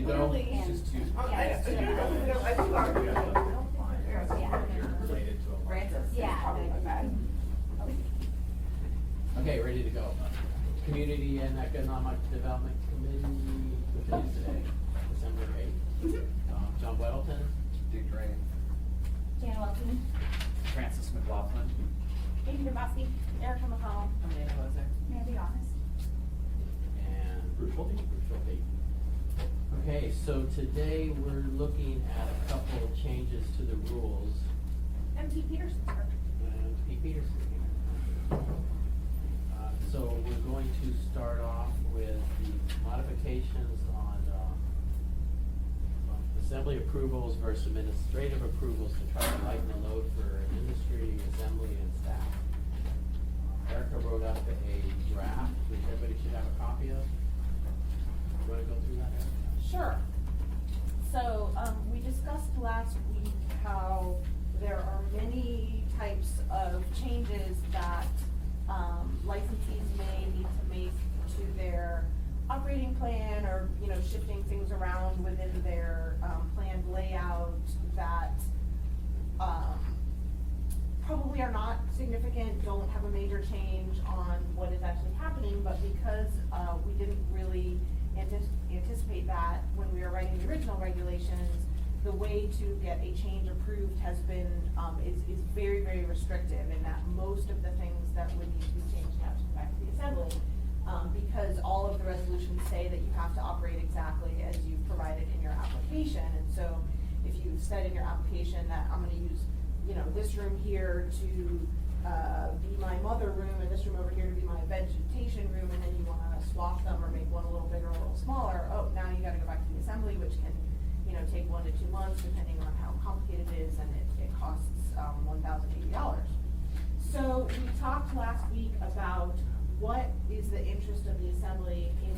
go? Literally. It's just two. Yeah. Related to a lot. Francis. Yeah. Okay, ready to go. Community and Economic Development Committee, which is today, December 8th. John Weddleton. Dick Drain. Jan Wilson, Francis McLaughlin. Amy Grabowski, Erica McConnell, Amanda Lozer. Mandy Honest. And Bruce Schulte. Okay, so today we're looking at a couple of changes to the rules. M.T. Peterson. And Pete Peterson here. So we're going to start off with the modifications on assembly approvals versus administrative approvals to try to lighten the load for industry, assembly, and staff. Erica wrote up a draft, which everybody should have a copy of. You wanna go through that, Erica? Sure. So, we discussed last week how there are many types of changes that, licensees may need to make to their operating plan or, you know, shifting things around within their, planned layout that, probably are not significant, don't have a major change on what is actually happening, but because, we didn't really anticipate that when we were writing the original regulations, the way to get a change approved has been, is very, very restrictive in that most of the things that would need to be changed have to come back to the assembly. Because all of the resolutions say that you have to operate exactly as you've provided in your application. And so if you said in your application that I'm gonna use, you know, this room here to, be my mother room and this room over here to be my vegetation room, and then you wanna swap them or make one a little bigger or a little smaller, oh, now you gotta go back to the assembly, which can, you know, take 1 to 2 months depending on how complicated it is, and it costs, $1,080. So we talked last week about what is the interest of the assembly in,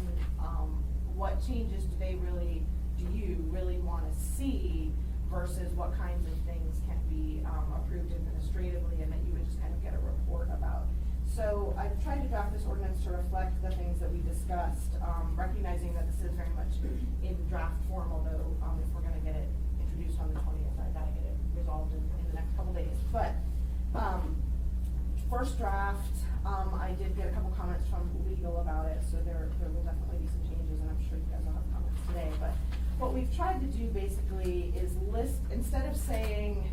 what changes do you really wanna see versus what kinds of things can be, approved administratively and that you would just kind of get a report about. So I've tried to draft this ordinance to reflect the things that we discussed, recognizing that this is very much in draft form, although, if we're gonna get it introduced on the 20th, I gotta get it resolved in the next couple days. But, first draft, I did get a couple comments from legal about it, so there will definitely be some changes, and I'm sure you guys will have comments today. But what we've tried to do basically is list, instead of saying,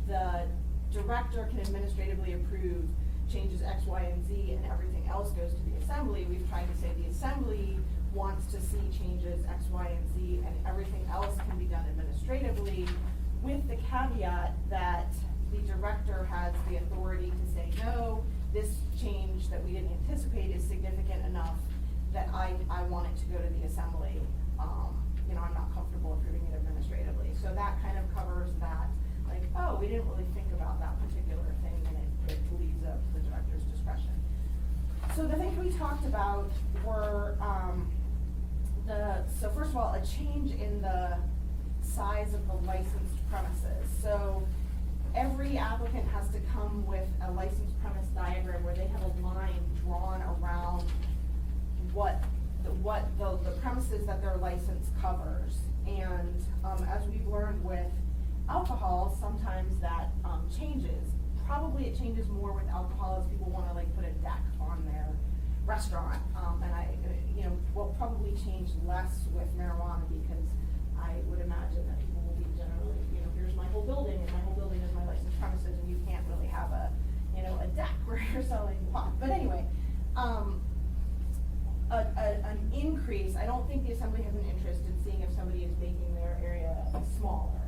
the director can administratively approve changes X, Y, and Z, and everything else goes to the assembly, we've tried to say the assembly wants to see changes X, Y, and Z, and everything else can be done administratively, with the caveat that the director has the authority to say, no, this change that we didn't anticipate is significant enough that I want it to go to the assembly. You know, I'm not comfortable approving it administratively. So that kind of covers that, like, oh, we didn't really think about that particular thing, and it leaves up to the director's discretion. So the things we talked about were, so first of all, a change in the size of the licensed premises. So every applicant has to come with a licensed premise diagram where they have a line drawn around what the premises that their license covers. And, as we've learned with alcohol, sometimes that, changes. Probably it changes more with alcohol as people wanna like put a deck on their restaurant. And you know, will probably change less with marijuana, because I would imagine that people will be generally, you know, here's my whole building, and my whole building is my licensed premises, and you can't really have a, you know, a deck where you're selling pot. But anyway, an increase, I don't think the assembly has an interest in seeing if somebody is making their area smaller.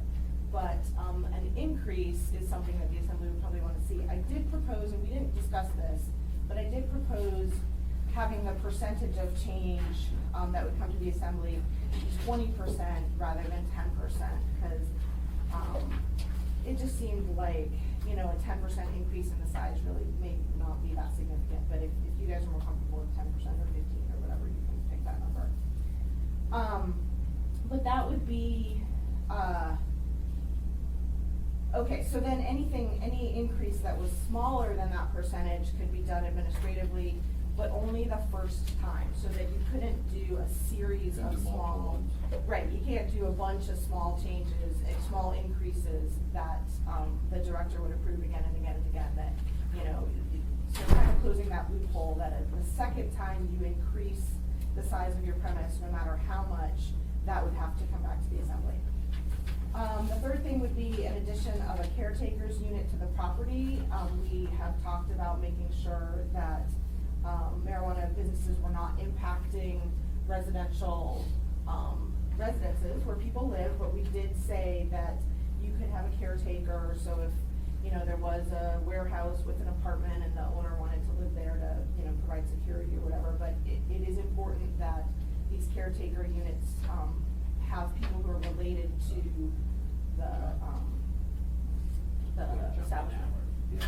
But, an increase is something that the assembly would probably wanna see. I did propose, and we didn't discuss this, but I did propose having the percentage of change, that would come to the assembly 20% rather than 10%, because, it just seemed like, you know, a 10% increase in the size really may not be that significant. But if you guys are more comfortable with 10% or 15 or whatever, you can pick that number. But that would be, okay, so then any increase that was smaller than that percentage could be done administratively, but only the first time, so that you couldn't do a series Can of do multiple small. ones. Right, you can't do a bunch of small changes, small increases that, the director would approve again and again and again, that, you know, so kind of closing that loophole, that the second time you increase the size of your premise, no matter how much, that would have to come back to the assembly. The third thing would be an addition of a caretaker's unit to the property. We have talked about making sure that, marijuana businesses were not impacting residential, residences where people live, but we did say that you could have a caretaker, so if, you know, there was a warehouse with an apartment and the owner wanted to live there to, you know, provide security or whatever, but it is important that these caretaker units, have people who are related to the establishment. Yeah,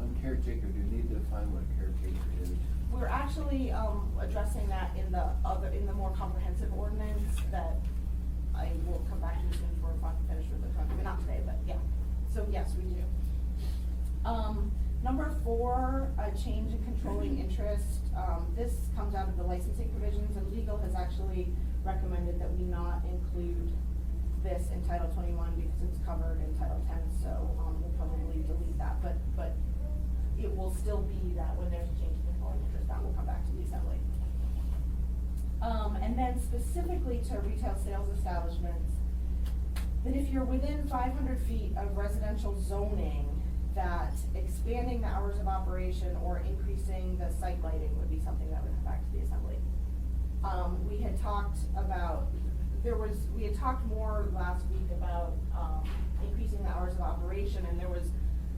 on caretaker, do you need to define what a caretaker is? We're actually, addressing that in the more comprehensive ordinance that I will come back to as soon as we're finished with the contract, I mean, not today, but yeah, so yes, we do. Number 4, a change in controlling interest, this comes out of the licensing provisions, and legal has actually recommended that we not include this in Title 21 because it's covered in Title 10, so, we'll probably delete that, but it will still be that when there's a change in controlling interest, that will come back to the assembly. And then specifically to retail sales establishments, that if you're within 500 feet of residential zoning, that expanding the hours of operation or increasing the site lighting would be something that would come back to the assembly. We had talked about, we had talked more last week about, increasing the hours of operation, and there was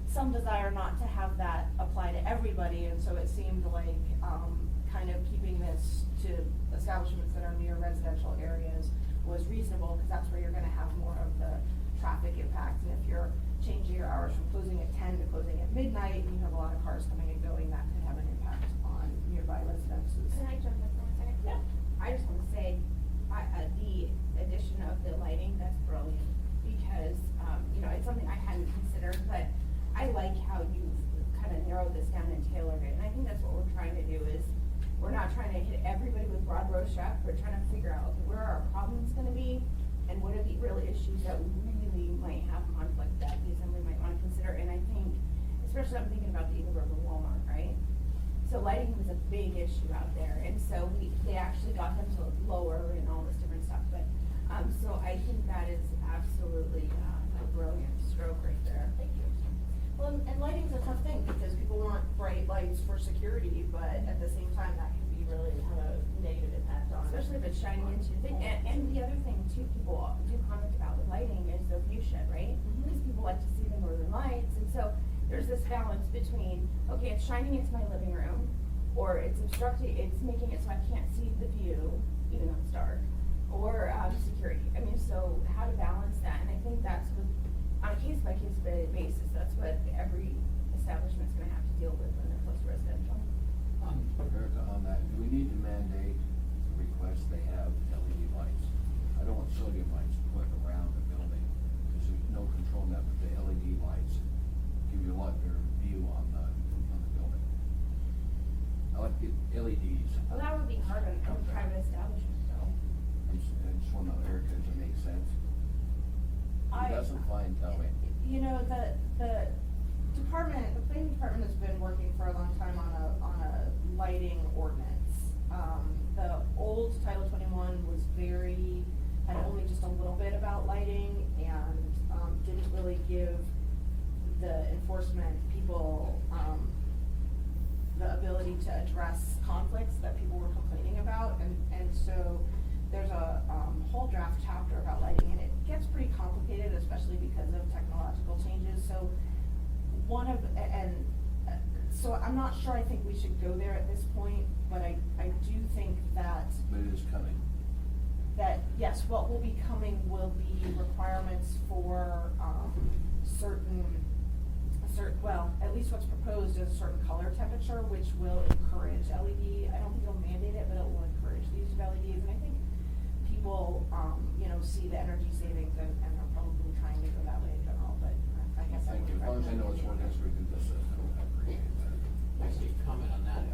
some desire not to have that apply to everybody, and so it seemed like, kind of keeping this to establishments that are near residential areas was reasonable, because that's where you're gonna have more of the traffic impact, and if you're changing your hours from closing at 10 to closing at midnight, and you have a lot of cars coming and going, that could have an impact on nearby residences. Can I jump in for 1 second? Yeah. I just wanna say, the addition of the lighting, that's brilliant, because, you know, it's something I hadn't considered, but I like how you've kind of narrowed this down and tailored it, and I think that's what we're trying to do is, we're not trying to hit everybody with broad brushstrokes, we're trying to figure out where our problem's gonna be, and what are the real issues that we really might have conflict that the assembly might wanna consider, and I think, especially I'm thinking about the Eagle River Walmart, right? So lighting was a big issue out there, and so they actually got them to lower and all this different stuff, but, so I think that is absolutely, a brilliant stroke right there. Thank you. Well, and lighting's a tough thing, because people want bright lights for security, but at the same time, that can be really have a negative impact on. Especially if it's shining into the thing, and the other thing too, people do comment about with lighting is the view shed, right? Because people like to see the northern lights, and so there's this balance between, okay, it's shining into my living room, or it's obstructing, it's making it so I can't see the view, even though it's dark, or, security. I mean, so how to balance that, and I think that's what, on a case-by-case basis, that's what every establishment's gonna have to deal with when they're close to residential. Erica, on that, do we need to mandate the request they have LED lights? I don't want sodium lights put around the building, because there's no control on that, but the LED lights give you a lot better view on the building. I like the LEDs. Well, that would be hard on a private establishment, though. I just want to know, Erica, does it make sense? If it doesn't, fine, tell me. You know, the department, the planning department has been working for a long time on a lighting ordinance. The old Title 21 was had only just a little bit about lighting, and, didn't really give the enforcement people, the ability to address conflicts that people were complaining about, and so there's a, whole draft chapter about lighting, and it gets pretty complicated, especially because of technological changes, so so I'm not sure I think we should go there at this point, but I do think that But it is coming. yes, what will be coming will be requirements for, well, at least what's proposed is a certain color temperature, which will encourage LED. I don't think it'll mandate it, but it will encourage the use of LEDs, and I think people, you know, see the energy savings and are probably trying to go that way in general, but I guess I Thank you. would As long as I know it's recommend ordinance, we can discuss it. I appreciate that. Actually, comment on that,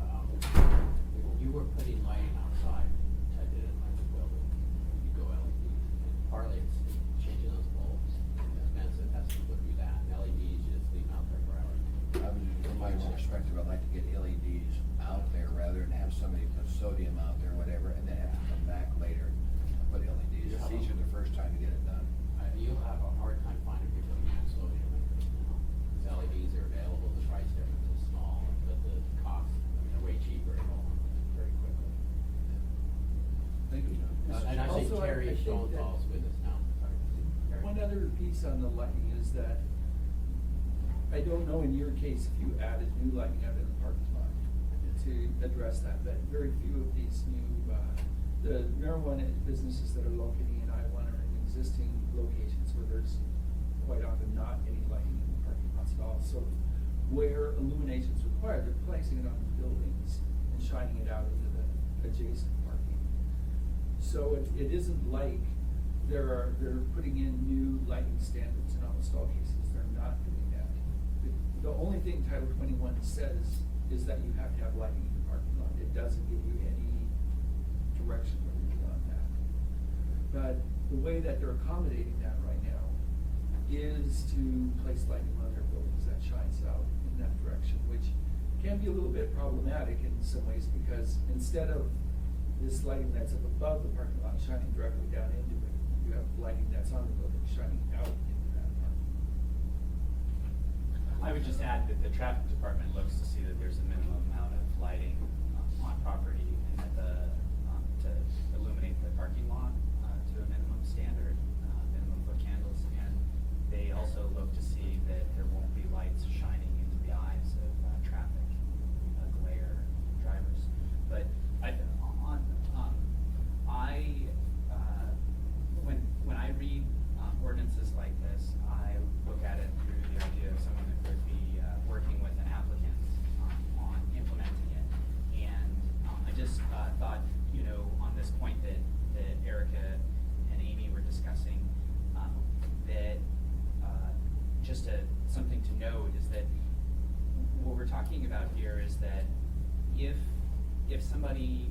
Sean that- Paul's with us now. Sorry. One other piece on the lighting is that, I don't know in your case if you added new lighting out in the parking lot to address that, but very few of these new, the marijuana businesses that are locating in I-1 are in existing locations where there's quite often not any lighting in the parking lots at all. So where illumination is required, they're placing it on the buildings and shining it out into the adjacent parking. So it isn't like they're putting in new lighting standards in almost all cases, they're not doing that. The only thing Title 21 says is that you have to have lighting in the parking lot. It doesn't give you any direction whether you want that. But the way that they're accommodating that right now is to place lighting on their buildings that shines out in that direction, which can be a little bit problematic in some ways, because instead of this lighting that's up above the parking lot shining directly down into it, you have lighting that's on the building shining out into that parking. I would just add that the traffic department looks to see that there's a minimum amount of lighting on property, and that to illuminate the parking lot to a minimum standard, minimum foot candles, and they also look to see that there won't be lights shining into the eyes of traffic, glare, drivers. But when I read ordinances like this, I look at it through the idea of someone that would be working with an applicant on implementing it. And I just thought, on this point that Erica and Amy were discussing, that just something to note is that what we're talking about here is that if somebody,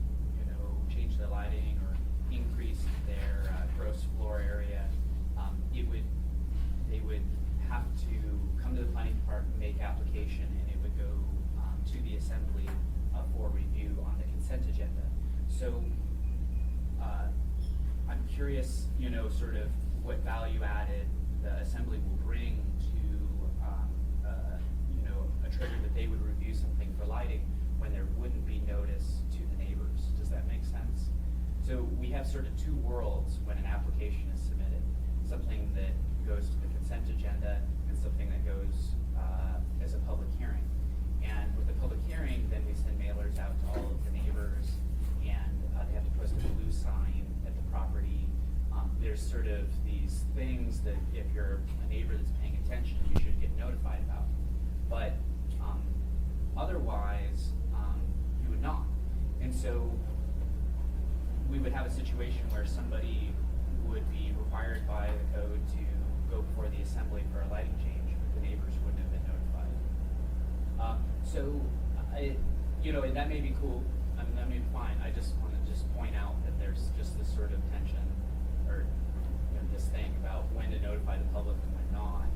changed their lighting or increased their gross floor area, they would have to come to the planning department, make application, and it would go to the assembly for review on the consent agenda. So I'm curious, sort of what value added the assembly will bring to, a trigger that they would review something for lighting when there wouldn't be notice to the neighbors. Does that make sense? So we have sort of two worlds when an application is submitted. Something that goes to the consent agenda and something that goes as a public hearing. And with the public hearing, then we send mailers out to all of the neighbors, and they have to post a blue sign at the property. There's sort of these things that if you're a neighbor that's paying attention, you should get notified about. But otherwise, you would not. And so we would have a situation where somebody would be required by the code to go before the assembly for a lighting change, but the neighbors wouldn't have been notified. And that may be cool, that may be fine. I just want to point out that there's just this sort of tension, or this thing about when to notify the public and when not,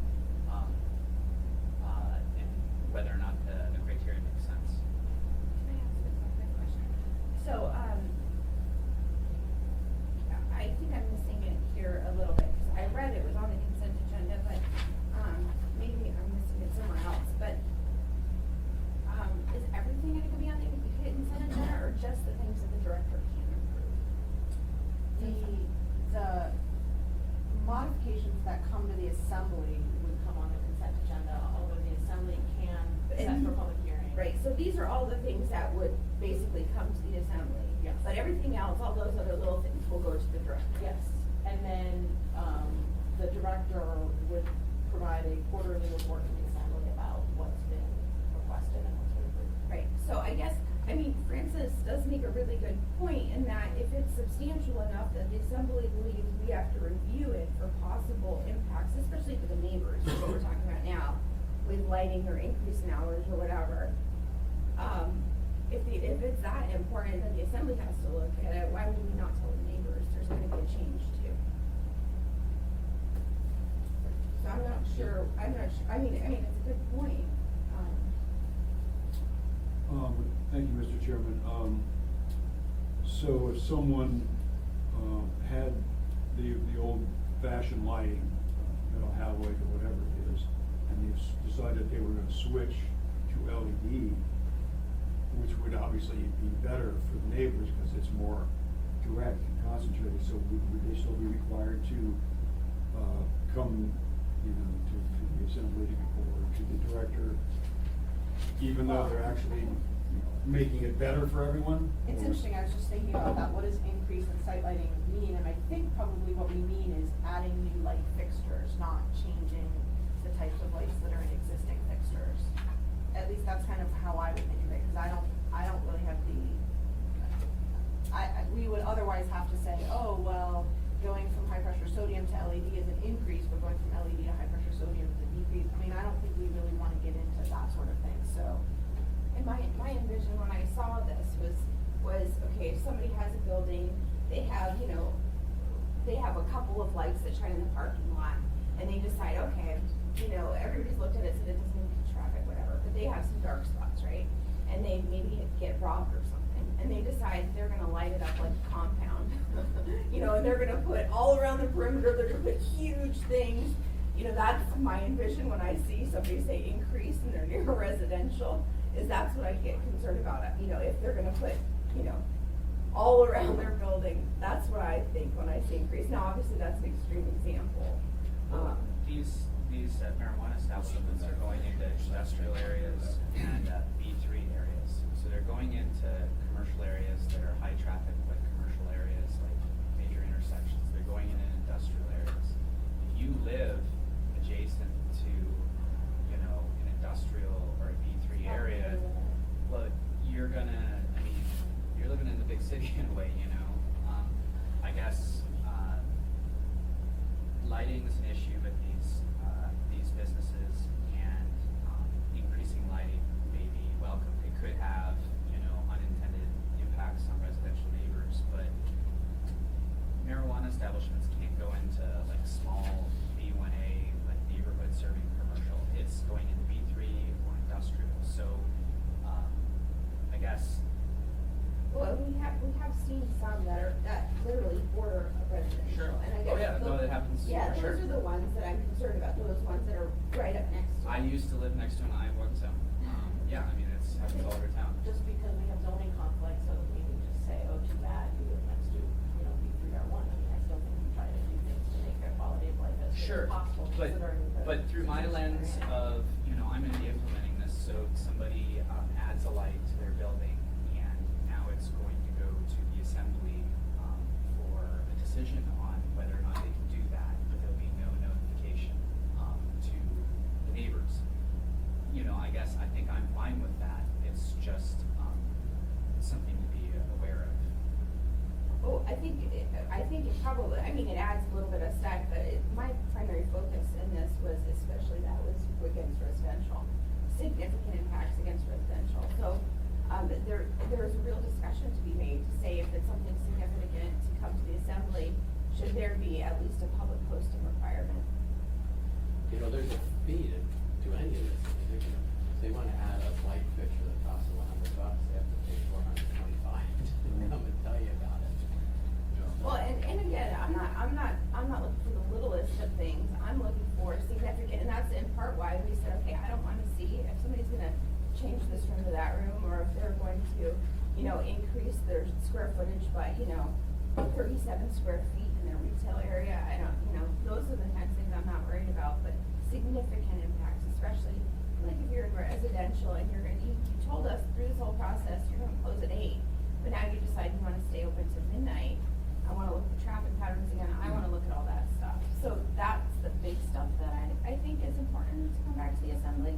and whether or not the criteria makes sense. Can I ask a quick question? So, I think I'm missing it here a little bit, because I read it was on the consent agenda, but, maybe I'm missing it somewhere else, but, is everything gonna be on the consent agenda, or just the things that the director can approve? The modifications that come to the assembly would come on the consent agenda, although the assembly can set for public hearing. Right, so these are all the things that would basically come to the assembly. Yes. But everything else, all those other little things will go to the director. Yes, and then, the director would provide a quarterly report to the assembly about what's been requested and what's been approved. Right, so I guess, Francis does make a really good point in that if it's substantial enough that the assembly believes we have to review it for possible impacts, especially for the neighbors, is what we're talking about now, with lighting or increase in hours or whatever. If it's that important that the assembly has to look at it, why would we not tell the neighbors there's gonna be a change too? So I'm not sure, it's a good point. Thank you, Mr. Chairman. So if someone had the old fashioned lighting, Haloid or whatever it is, and they decided they were gonna switch to LED, which would obviously be better for the neighbors because it's more direct and concentrated, so would they still be required to, come, you know, to the assembly or to the director, even though they're actually, you know, making it better for everyone? It's Or- interesting, I was just thinking about that, what does increase in site lighting mean? And I think probably what we mean is adding new light fixtures, not changing the types of lights that are in existing fixtures. At least that's kind of how I would think of it, because I don't really have we would otherwise have to say, oh, well, going from high pressure sodium to LED is an increase, but going from LED to high pressure sodium is a decrease. I mean, I don't think we really wanna get into that sort of thing, so. And my envision when I saw this was, okay, if somebody has a building, they have, you know, they have a couple of lights that shine in the parking lot, and they decide, okay, you know, everybody's looked at it, said it doesn't increase traffic, whatever, but they have some dark spots, right? And they maybe get robbed or something, and they decide they're gonna light it up like a compound, you know, and they're gonna put all around the perimeter, they're gonna put huge things. You know, that's my envision when I see somebody say increase and they're near residential, is that's what I get concerned about, you know, if they're gonna put, you know, all around their building, that's what I think when I see increase. Now, obviously, that's an extreme example. These marijuana establishments are going into industrial areas and B3 areas. So they're going into commercial areas that are high traffic, like commercial areas, like major intersections. They're going into industrial areas. If you live adjacent to, you know, an industrial or a B3 area, well, you're living in the big city in a way, you know. I guess lighting is an issue with these businesses, and increasing lighting may be welcome. It could have, you know, unintended impacts on residential neighbors, but marijuana establishments can't go into like small B1A, like neighborhood serving commercial. It's going into B3 or industrial. So I guess. Well, we have seen some that literally border a residential. Sure. And I Oh, guess yeah, no, those- that happens, Yeah, for sure. those are the ones that I'm concerned about, those ones that are right up next to. I used to live next to an I-1 zone. Yeah, I mean, it's happens all over town. Just because we have zoning conflicts, so we can just say, oh, too bad, you live next to, you know, B3R1. I mean, I still think we try to do things to make their quality of life as good Sure, as possible, but considering the. through my lens situation. of, you know, I'm gonna be implementing this, so somebody adds a light to their building, and now it's going to go to the assembly for a decision on whether or not they can do that, but there'll be no notification to the neighbors. You know, I guess I think I'm fine with that. It's just something to be aware of. Oh, I think it probably, I mean, it adds a little bit of stack, but my primary focus in this was especially that was against residential, significant impacts against residential. So, there is a real discussion to be made to say if it's something significant to come to the assembly, should there be at least a public posting requirement? You know, there's a fee to any of this. I mean, if they wanna add a light fixture that costs $100, they have to pay $425 to come and tell you about it. Well, and again, I'm not looking for the littlest of things, I'm looking for significant, and that's in part why we said, okay, I don't wanna see if somebody's gonna change this room to that room, or if they're going to, you know, increase their square footage by, you know, 37 square feet in their retail area, I don't, you know, those are the kinds of things I'm not worried about, but significant impacts, especially, like if you're in residential and you're gonna, you told us through this whole process, you're gonna close at 8, but now you decide you wanna stay open to midnight. I wanna look at the traffic patterns again, I wanna look at all that stuff. So that's the big stuff that I think is important to come back to the assembly.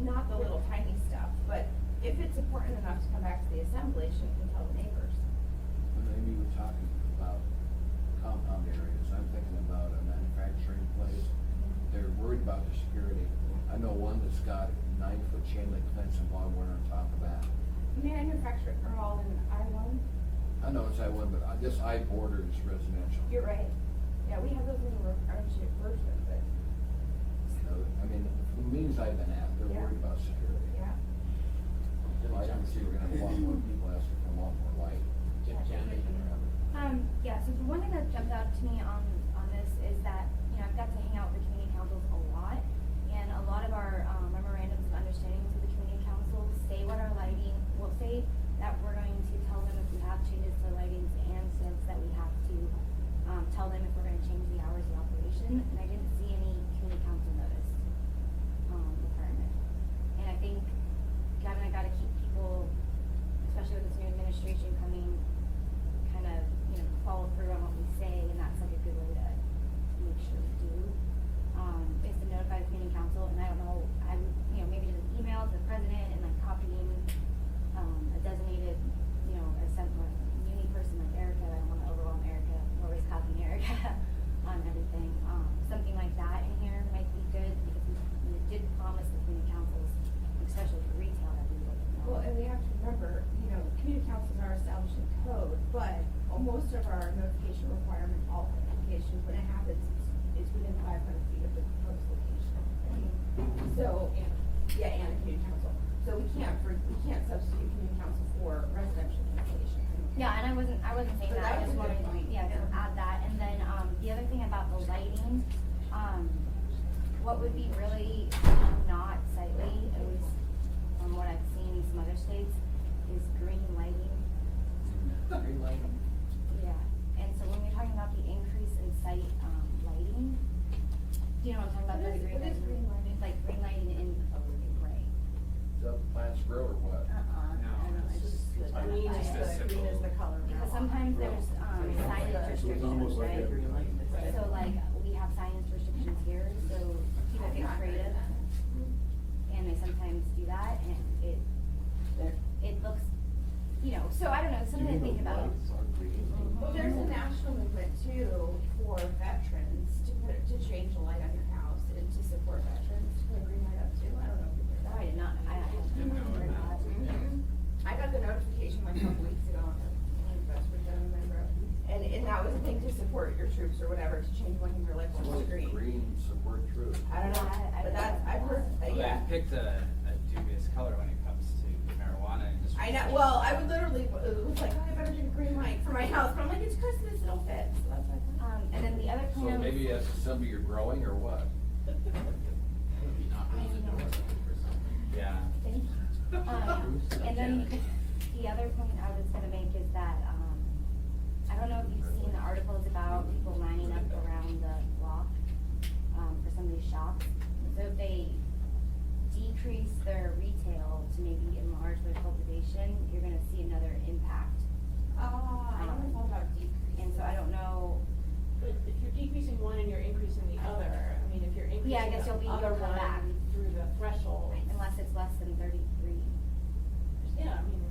Not the little tiny stuff, but if it's important enough to come back to the assembly, shouldn't we tell the neighbors? When Amy was talking about compound areas, I'm thinking about a manufacturing place. They're worried about the security. I know one that's got 9-foot chain link fence and barbed wire on top of that. Manufacturing are all in I-1, I know it's I-1, but this I border is residential. you're right. Yeah, we have those in the version, but, You know, I mean, the meetings I've been at, they're worried about security. yeah. I can see we're gonna have a lot more people asking for a lot more light. Janet, Yeah, so the one thing that jumped out to me on this is that, you know, I've got to hang out with the community councils a lot, and a lot of our memorandums of understandings with the community councils say what our lighting, will say that we're going to tell them if we have changes to lightings established in code, but most of our notification requirement, all applications, when it happens, is within 500 feet of the proposed location. So, yeah, and a community council. So we can't substitute community council for residential installation. Yeah, and I wasn't saying But that, I that just was a good wanted, point. yeah, to Yeah. add that, and then, the other thing about the lighting, what would be really not sightly, at least from what I've seen in some other states, is green lighting. Green lighting. Yeah, and so when you're talking about the increase in site, lighting, do you know what I'm talking about? What The is- what is green lighting? Like green lighting in gray. Is that plants grow or what? No, I don't know, it's it's just. The I don't green know. is Just a the, green is the simple- color. of Because marijuana. sometimes there's, signage So it's almost restrictions, like right? a- So like, we have signage restrictions here, so people I've get not heard of creative, that. and they sometimes do that, and it looks, you know, so I don't know, something to think about. Well, there's a national movement too for veterans to change the light on your house and to support veterans, to put a green light up too. I don't know if you heard that. I did not, I haven't heard that. Mhm. I got the notification like a couple weeks ago on that's what I remember. And that was a thing to support your troops or whatever, to change one of your lights to green. Green support troops. I don't know, I but that's, I've heard, Well, yeah. they picked a dubious color when it comes to the marijuana industry. I know, well, I would literally, it was like, oh, I better get a green light for my house, but I'm like, it's Christmas, it'll fit, so that's why. And then the other So point I was. maybe that's something you're growing or what? Maybe not on the door looking for something. Yeah. Thank you. And then the other point I was gonna make is that, I don't know if you've seen the articles about people lining up around the block, for some of these shops. So if they decrease their retail to maybe enlarge their cultivation, you're gonna see another impact. I never thought about decrease. And so I don't know, But if you're decreasing one and you're increasing the other, I mean, if you're Yeah, I increasing guess the you'll other come back. one through the threshold. unless it's less than 33. Yeah, I mean.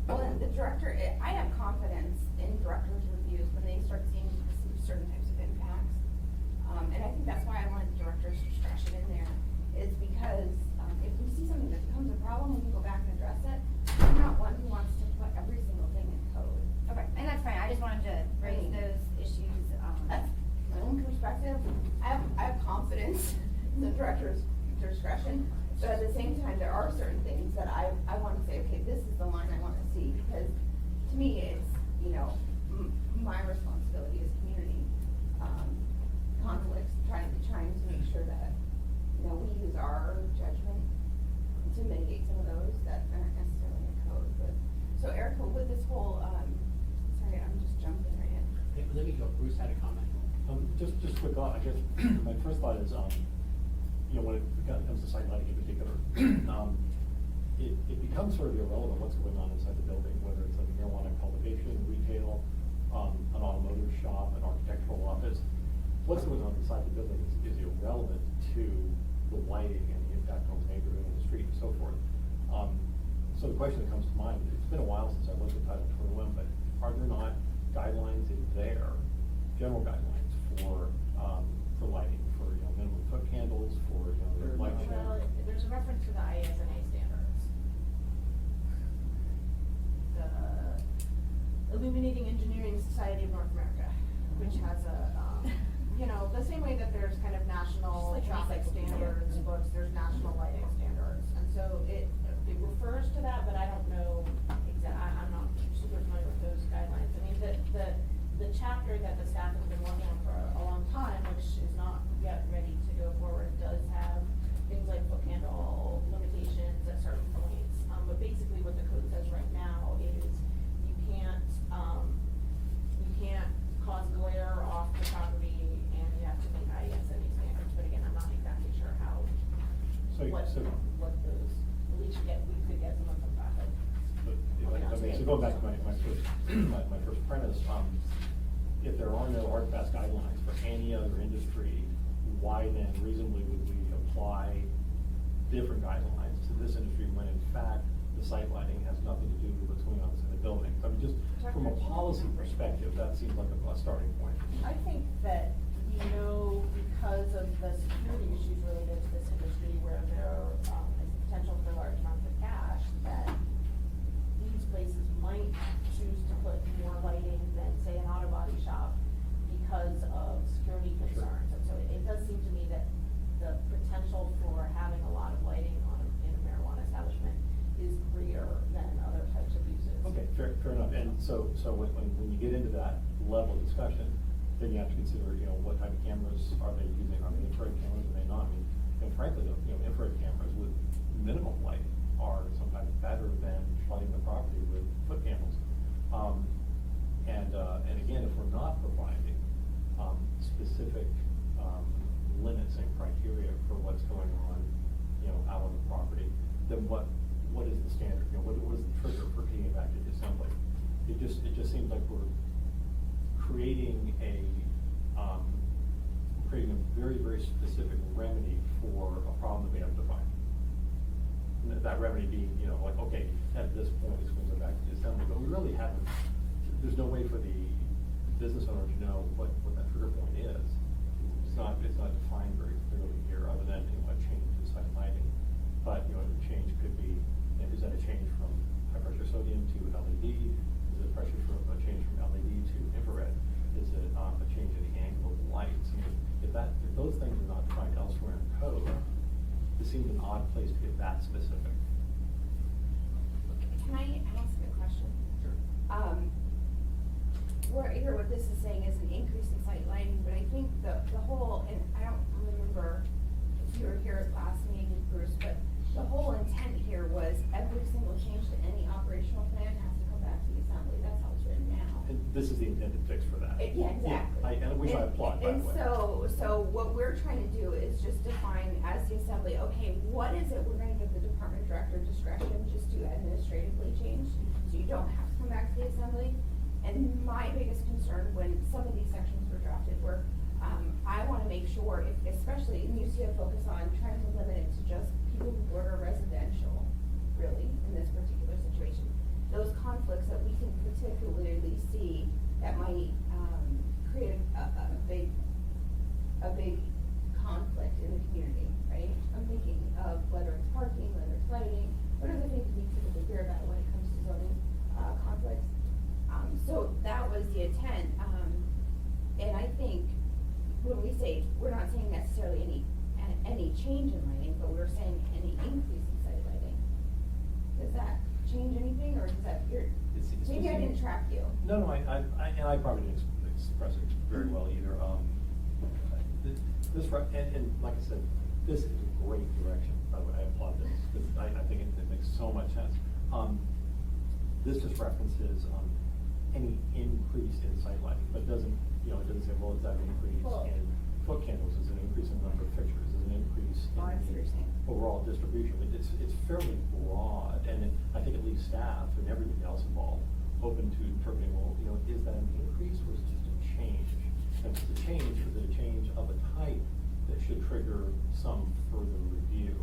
Well, and the director, I have confidence in directors' reviews when they start seeing certain types of impacts. And I think that's why I wanted the director's discretion in there, is because, if we see something that becomes a problem, we can go back and address it. I'm not one who wants to put every single thing in code. Okay, and that's fine, I just wanted to raise those issues, That's my own perspective. I have confidence in the director's discretion, but at the same time, there are certain things that I wanna say, okay, this is the line I wanna see, because to me, it's, you know, my responsibility as community, conflicts, trying to make sure that, you know, we use our judgment to mitigate some of those that aren't necessarily in code, but, so Erica, with this whole, sorry, I'm just jumping right in. Hey, let me go, Bruce had a comment. Just quick thought, I guess, my first thought is, you know, when it comes to site lighting in particular, it becomes sort of irrelevant what's going on inside the building, whether it's a marijuana cultivation, retail, an automotive shop, an architectural office. What's going on inside the building is irrelevant to the lighting and the impact on the neighborhood and the street and so forth. So the question that comes to mind, it's been a while since I looked at Title 21, but are there not guidelines in there, general guidelines for lighting, for, you know, minimum foot candles, for, you know, the light Well, show? there's a reference to the ISNA standards. The Illuminating Engineering Society of North America, which has a, you know, the same way that there's kind of national Just like traffic recycled standards books, there's national lighting standards. And so it refers to that, but I don't know I'm not super familiar with those guidelines. I mean, the chapter that the staff has been working on for a long time, which is not yet ready to go forward, does have things like foot candle limitations at certain points. But basically what the code says right now is you can't cause glare off the property and you have to meet ISNA standards. But again, I'm not exactly sure how, what those, we could get some of them back. So going back to my first premise, if there are no hard fast guidelines for any other industry, why then reasonably would we apply different guidelines to this industry when in fact the site lighting has nothing to do with what's going on inside the building? I mean, just from a policy perspective, that seems like a starting point. I think that, you know, because of the security issues related to this industry where there is potential for large amounts of cash, that these places might fair enough, and so when you get into that level of discussion, then you have to consider, you know, what type of cameras are they using, are they infrared cameras, are they not? I mean, and frankly, you know, infrared cameras with minimal light are sometimes better than flooding the property with foot candles. And again, if we're not providing, specific, limits and criteria for what's going on, you know, out on the property, then what is the standard? You know, what is the trigger for taking it back to the assembly? It just seems like we're creating a very, very specific remedy for a problem that we have defined. And that remedy being, you know, like, okay, at this point, it's going to go back to the assembly, but we really haven't, there's no way for the business owner to know what that trigger point is. It's not defined very clearly here, other than, you know, a change in site lighting. But, you know, the change could be, is that a change from high pressure sodium to LED? Is it a change from LED to infrared? Is it a change in the angle of the lights? I mean, if those things are not defined elsewhere in code, it seems an odd place to get that specific. Can I ask a question? Sure. Here, what this is saying is an increase in sight lighting, but I think the whole, and I don't remember if you were here at last meeting, Bruce, but the whole intent here was every single change to any operational plan has to come back to the assembly. That's how it's written now. And this is the intended fix for that. Yeah, exactly. And which I applaud, by the way. And so what we're trying to do is just define as the assembly, okay, what is it we're gonna give the department director discretion just to administratively change? So you don't have to come back to the assembly. And my biggest concern when some of these sections were drafted were, I wanna make sure, especially, and you see a focus on trying to limit it to just people who order residential, really, in this particular situation. Those conflicts that we can particularly see that might, create a big conflict in the community, right? I'm thinking of whether it's parking, whether it's lighting, what are the things we typically hear about when it comes to zoning, conflicts? So that was the intent, and I think when we say, we're not saying necessarily any change in lighting, but we're saying any increase in site lighting. Does that change anything, or does that, It's maybe I didn't track you? No, I probably didn't express it very well either. And like I said, this is a great direction. I applaud this, because I think it makes so much sense. This just references, any increase in site lighting, but doesn't, you know, it doesn't say, well, is that an increase Well- in foot candles, is it an increase in the number of fixtures, is it an increase in Oh, I see what you're saying. the overall distribution? It's fairly broad, and I think it leaves staff and everybody else involved open to interpreting, well, you know, is that an increase or is it just a change? And if it's a change, is it a change of a type that should trigger some further review?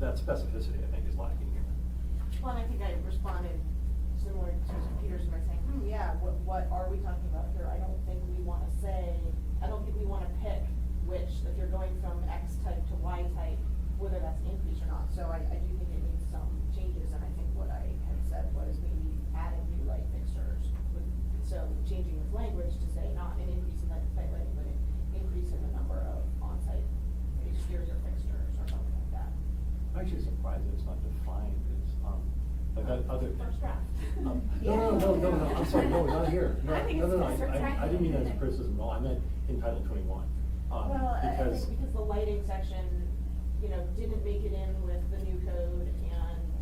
That specificity, I think, is lacking here. Well, and I think I responded similar to Peterson by saying, yeah, what are we talking about here? I don't think we wanna pick which, if you're going from X type to Y type, whether that's an increase or not. So I do think it needs some changes, and I think what I had said was maybe adding new light fixtures. So changing this language to say not an increase in light lighting, but an increase in the number of on-site exterior fixtures or something like that. I'm actually surprised that it's not defined as, like other. First draft. No, I'm sorry, no, not here. No, I think no, it's no, best I didn't mean that as a subtracting. criticism, no, I meant in Title 21. Well, I Because, think because the lighting section, you know, didn't make it in with the new code and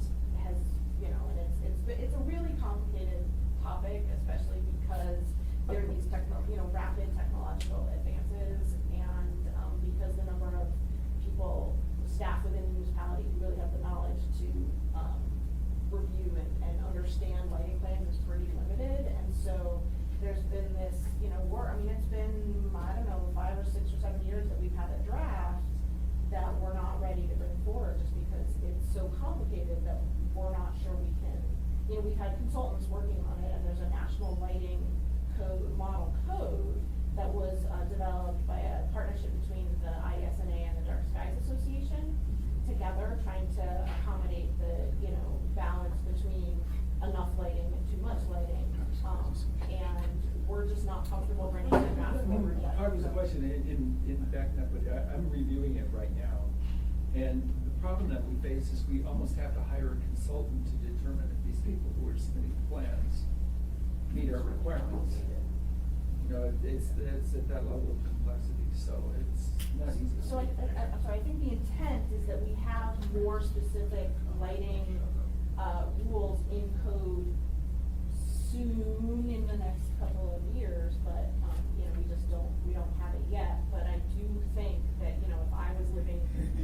has, you know, and it's a really complicated topic, especially because there are these rapid technological advances, and, because the number of people, staff within the municipality who really have the knowledge to, review and understand lighting plans is pretty limited, and so there's been this, you know, it's been, I don't know, 5 or 6 or 7 years that we've had a draft that we're not ready to bring forward, just because it's so complicated that we're not sure we can, you know, we've had consultants working on it, and there's a national lighting model code that was, developed by a partnership between the IDSNA and the Dark Skies Association, together trying to accommodate the, you know, balance between enough lighting and too much lighting. And we're just not comfortable bringing that draft forward yet. Part of the question in backing up, but I'm reviewing it right now. And the problem that we face is we almost have to hire a consultant to determine if these people who are submitting the plan meet our requirements. You know, it's at that level of complexity, so it's not easy. So I think the intent is that we have more specific lighting, rules in code soon in the next couple of years, but, you know, we don't have it yet. But I do think that, you know, if I was living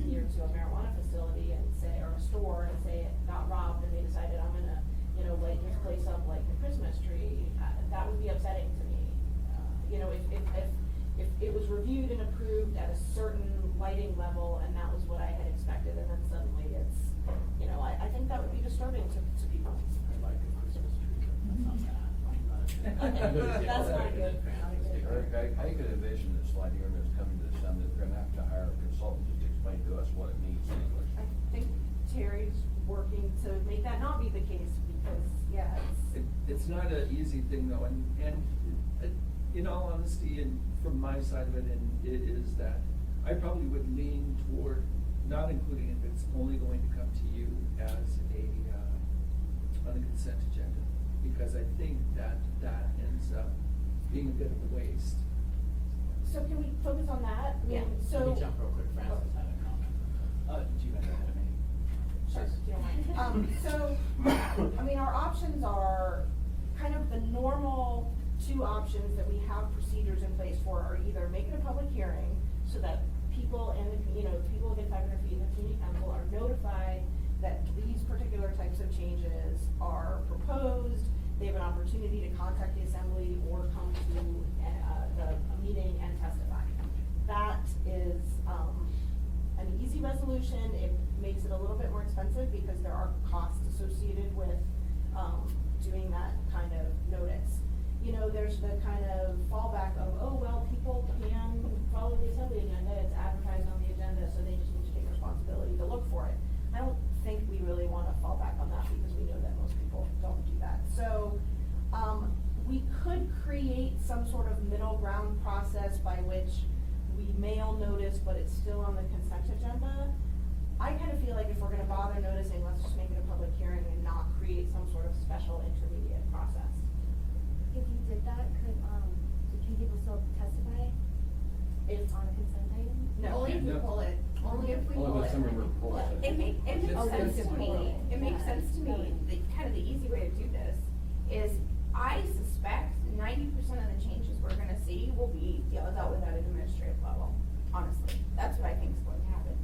near to a marijuana facility and say, or a store, and say it got robbed and they decided I'm gonna, you know, light this place up like a Christmas tree, that would be upsetting to me. You know, if it was reviewed and approved at a certain lighting level and that was what I had expected, and then suddenly it's, you know, I think that would be disturbing to people. I like a Christmas tree, but that's not bad. I'm good. That's not good. Eric, I could envision this lighting ordinance coming to the assembly, they're gonna have to hire a consultant just to explain to us what it means in English. I think Terry's working to make that not be the case, because, yeah, It's not an easy thing though, and in all honesty, and from my side of it, and it is that I probably would lean toward not including it if it's only going to come to you as on the consent agenda, because I think that ends up being a bit of a waste. So can we focus on that? I mean, Yeah. So. Let me jump real quick, Francis had a comment. Do you have ahead of me? Sure, if you don't mind. So, I mean, our options are kind of the normal two options that we have procedures in place for are either make it a public hearing so that people and, you know, people within 500 feet of the community council are notified that these particular types of changes are proposed. They have an opportunity to contact the assembly or come to the meeting and testify. That is an easy resolution. It makes it a little bit more expensive because there are costs associated with doing that kind of notice. You know, there's the kind of fallback of, oh, well, people can follow the assembly agenda, it's advertised on the agenda, so they just need to take responsibility to look for it. I don't think we really wanna fall back on that because we know that most people don't do that. So, we could create some sort of middle ground process by which we mail notice, but it's still on the consent agenda. I kind of feel like if we're gonna bother noticing, let's just make it a public hearing and not create some sort of special intermediate process. If you did that, can people still testify If on a consent item? No. Only if we pull it, only if we Only pull when it. someone reports it. It makes Oh, sense it's to me, pull it. it makes Yeah. sense to me, kind of the easy way to do this is, I suspect 90% of the changes we're gonna see will be dealt with at an administrative level, honestly, that's what I think is going to happen.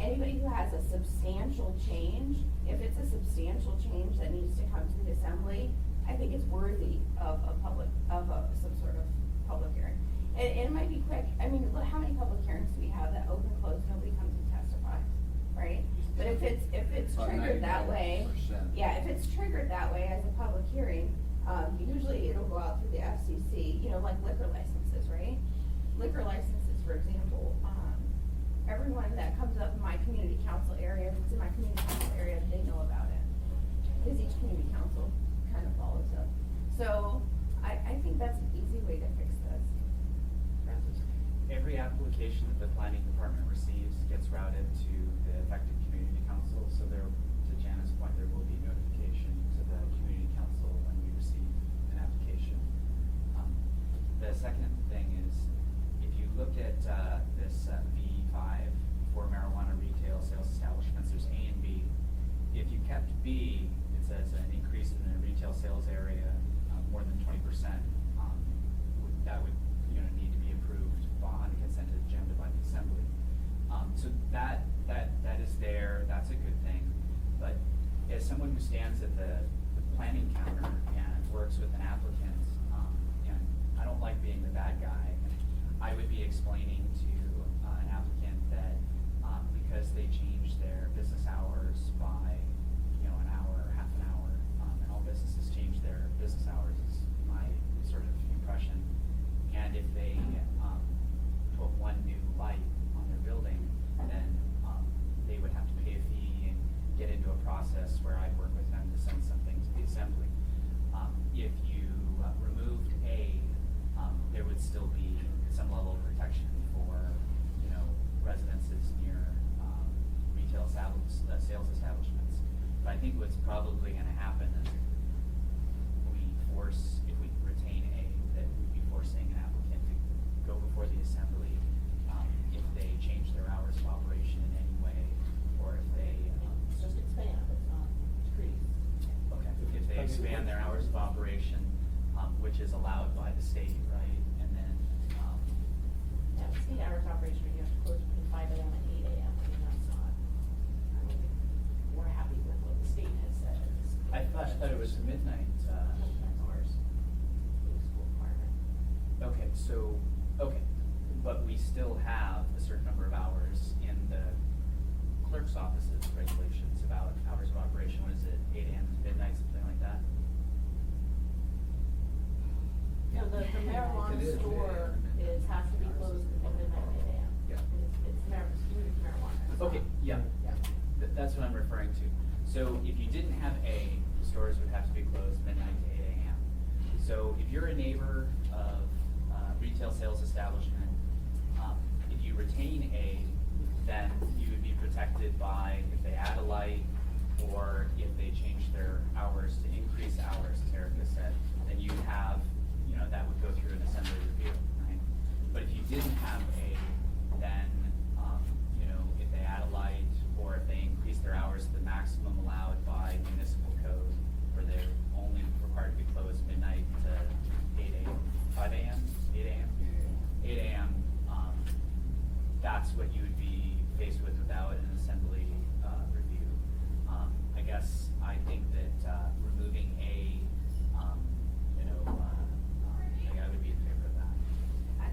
Anybody who has a substantial change, if it's a substantial change that needs to come to the assembly, I think it's worthy of some sort of public hearing. And it might be quick, I mean, look, how many public hearings do we have that open, close, nobody comes to testify, right? But if it's About triggered that way, 99%. yeah, if it's triggered that way as a public hearing, usually it'll go out through the FCC, you know, like liquor licenses, right? Liquor licenses, for example, everyone that comes up in my community council area, if it's in my community council area, they know about it. Because each community council kind of follows up. So, I think that's an easy way to fix this. Francis? Every application that the planning department receives gets routed to the affected community council, so there, to Jana's point, there will be notification to the community council when we receive an application. The second thing is, if you look at, this, V5 for marijuana retail sales establishments, there's A and B. If you kept B, it says an increase in the retail sales area, more than 20%, that would, need to be approved on the consent agenda by the assembly. So that is there, that's a good thing. But as someone who stands at the planning counter and works with an applicant, and I don't like being the bad guy, I would be explaining to an applicant that because they changed their business hours by, an hour, half an hour, and all businesses change their business hours is my sort of impression. And if they put one new light on their building, then they would have to pay a fee and get into a process where I'd work with them to send something to the assembly. If you removed A, there would still be some level of protection for expand their hours of operation, which is allowed by the state, right? And then, Yeah, state hours of operation, you have to close between 5 AM and 8 AM, I mean, that's not, I mean, we're happy with what the state has said. I thought it was midnight, Hours, for the school requirement. okay, so, okay, but we still have a certain number of hours in the clerk's office's regulations about hours of operation. What is it, 8 AM to midnight, something like that? No, the marijuana It is, store yeah. has to be closed between midnight and 8 AM. Yeah. It's marijuana. It's not- Okay, yeah, Yeah. that's what I'm referring to. So if you didn't have A, the stores would have to be closed midnight to 8 AM. So if you're a neighbor of retail sales establishment, if you retain A, then you would be protected by if they add a light or if they change their hours to increase hours, as Erica said, then you have, that would go through an assembly review, right? But if you didn't have A, then, if they add a light or if they increase their hours to the maximum allowed by municipal code, where they're only required to be closed midnight to 8 AM, 5 AM, 8 AM? 8 AM, that's what you would be faced with without an assembly review. I guess I think that removing A, I would be in favor of that.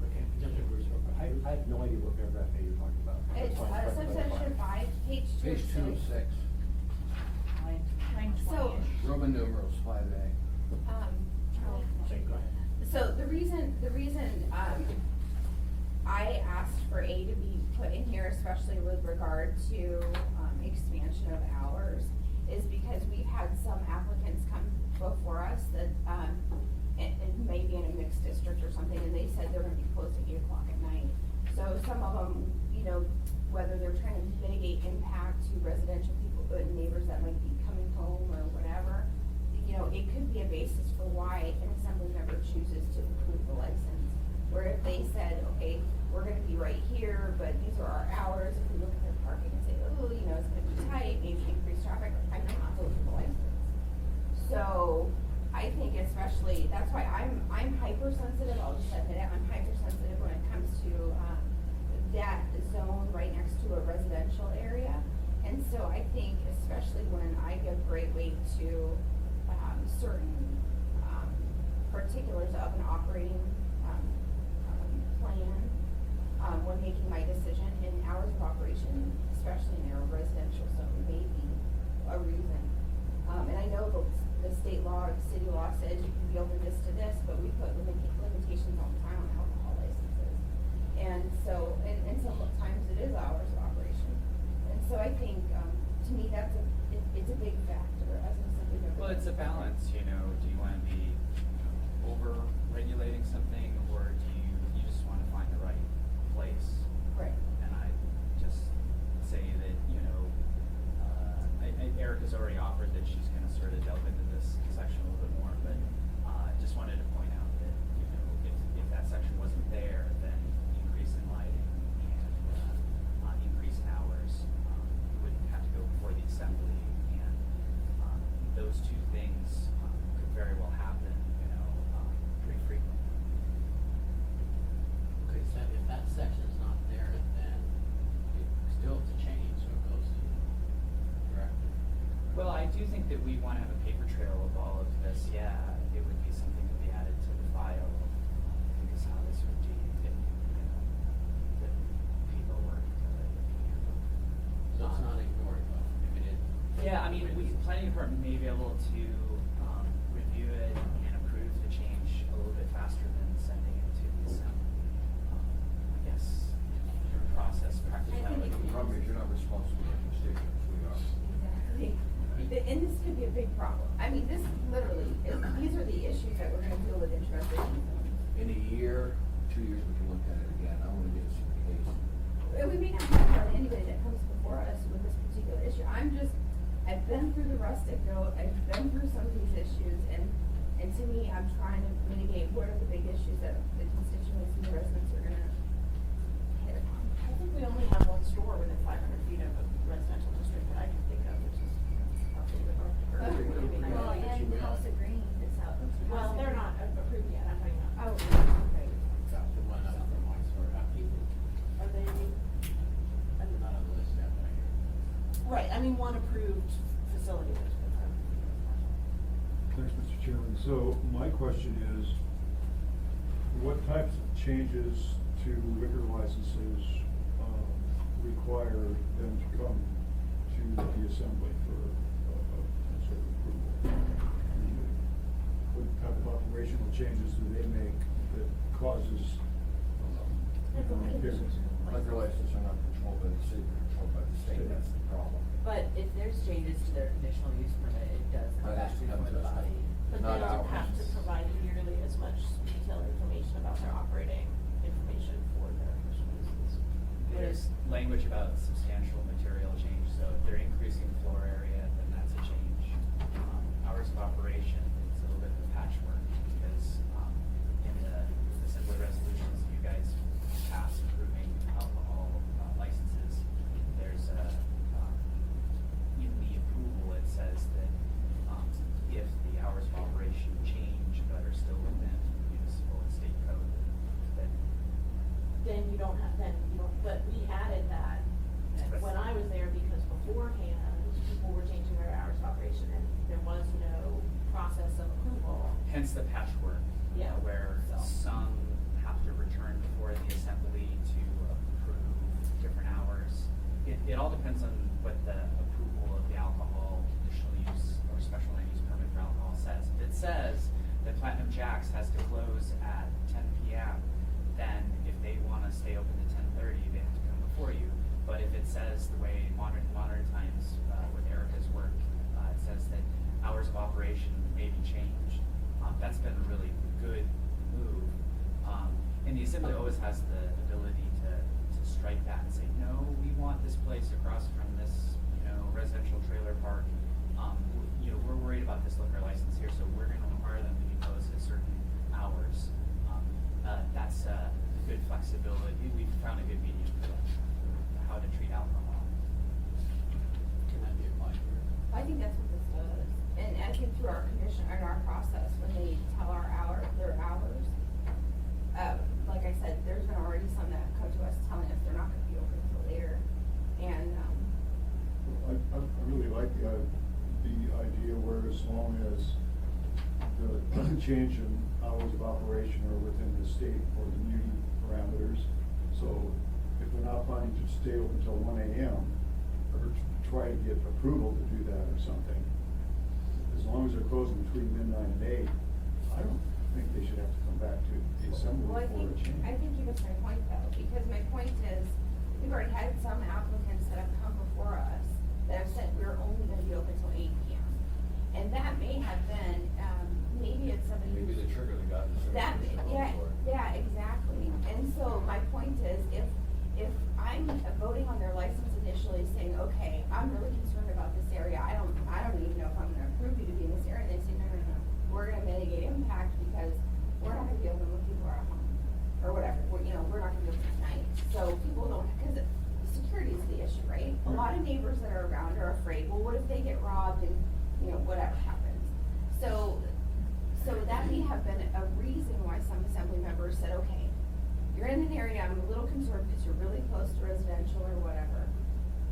Okay, jump in, Bruce, real quick. I have no idea what paragraph A you're talking about. It's, That's why I'm trying to subsection clarify. 5, page 2. Page 2 of 6, So, Roman numerals 5A. Charlie. Shane, go ahead. So the reason, I asked for A to be put in here, especially with regard to, expansion of hours, is because we've had some applicants come before us that, and maybe in a mixed district or something, and they said they're gonna be closed at 8 o'clock at night. So some of them, whether they're trying to mitigate impact to residential people, neighbors that might be coming home or whatever, it could be a basis for why an assembly member chooses to approve the license. Where if they said, okay, we're gonna be right here, but these are our hours, if we look at their parking and say, oh, it's gonna be tight, maybe increase traffic, I cannot vote for the license. So, I think especially, that's why I'm hypersensitive, I'll just admit it, I'm hypersensitive when it comes to, that zone right next to a residential area. And so I think especially when I give great weight to, certain, particulars of an operating, plan, when making my decision, and hours of operation, especially in a residential zone, may be a reason. And I know the state law, the city law says you can be over this to this, but we put limitations all the time on alcohol licenses. And so, and sometimes it is hours of operation. And so I think, to me, it's a big factor as an assembly member. Well, it's a balance, do you wanna be over-regulating something, or do you just wanna find the right place? Right. And I just say that, Erica's already offered that she's gonna sort of delve into this section a little bit more, but, just wanted to point out that, if that section wasn't there, then increase in lighting and, increase in hours, you wouldn't have to go before the assembly, and, those two things, could very well happen, pretty frequently. Okay, so if that section is not there, then it still has to change, so it goes to director. Well, I do think that we want to have a paper trail of all of this. Yeah, it would be something to be added to the file. I think is how this would be, if, that people were looking at. So it's not ignored though, if it is. Yeah, I mean, planning department may be able to, review it and approve the change a little bit faster than sending it to the assembly. I guess, your process, practicality. The problem is you're not responsible for the constituents, we are. Exactly. And this could be a big problem. I mean, this literally, these are the issues that we're gonna deal with in transition zones. In a year, 2 years, we can look at it again, I wanna get some case. We may not have on anybody that comes before us with this particular issue. I've been through the rustic note, I've been through some of these issues, and to me, I'm trying to mitigate what are the big issues that the constituents and the residents are gonna hit upon. I think we only have one store within 500 feet of a residential district that I can think of, which is probably the North. Well, But you may I mean, one approved facility. Thanks, Mr. Chairman. So my question is, what types of changes to liquor licenses require them to come to the assembly for sort of approval? What type of operational changes do they make that causes impairments? Liquor licenses are not controlled by the city, they're controlled by the state, that's the problem. But if there's changes to their conditional use permit, it does come That back has to come before to the us. body. But they Not don't have ours. to provide nearly as much detailed information about their operating information for their official uses. There's language about substantial material change, so if they're increasing floor area, then that's a change. Hours of operation, it's a little bit of a patchwork, because, in the assembly resolutions you guys passed approving alcohol licenses, there's a, in the approval, it says that, if the hours of operation change but are still within municipal and state code, then Then you don't have, but we added that when I was there, because beforehand, people were changing their hours of operation and there was no process of approval. hence the patchwork. Yeah. Where So. some have to return before the assembly to approve different hours. It all depends on what the approval of the alcohol conditional use or special land use permit for alcohol says. If it says that Platinum Jack's has to close at 10 PM, then if they wanna stay open to 10:30, they have to come before you. But if it says the way modern times, with Erica's work, it says that hours of operation may be changed, that's been a really good move. And the assembly always has the ability to strike that and say, no, we want this place across from this, residential trailer park. We're worried about this liquor license here, so we're gonna require them to be closed at certain hours. That's good flexibility. We've found a good medium for how to treat alcohol. Can that be applied here? I think that's what this does. And I think through our condition, and our process, when they tell their hours, like I said, there's been already some that come to us telling us they're not gonna be open until later. And, I really like the idea where as long as the change in hours of operation are within the state or the muni parameters. So if they're not planning to stay open until 1 AM, or try to get approval to do that or something, as long as they're closing between midnight and 8, I don't think they should have to come back to the assembly well, for a change. I think you missed my point though, because my point is, we've already had some applicants that have come before us that have said we're only gonna be open till 8 PM. And that may have been, maybe it's somebody who's. Maybe the trigger they got is. That, yeah, exactly. And so my point is, if I'm voting on their license initially saying, okay, I'm really concerned about this area, I don't even know if I'm gonna approve you to be in this area, and they say, no, we're gonna mitigate impact because we're not gonna be open when people are at home, or whatever, we're not gonna be open at night. So people don't, because security is the issue, right? A lot of neighbors that are around are afraid, well, what if they get robbed and, whatever happens? So that may have been a reason why some assembly members said, okay, you're in an area I'm a little concerned because you're really close to residential or whatever,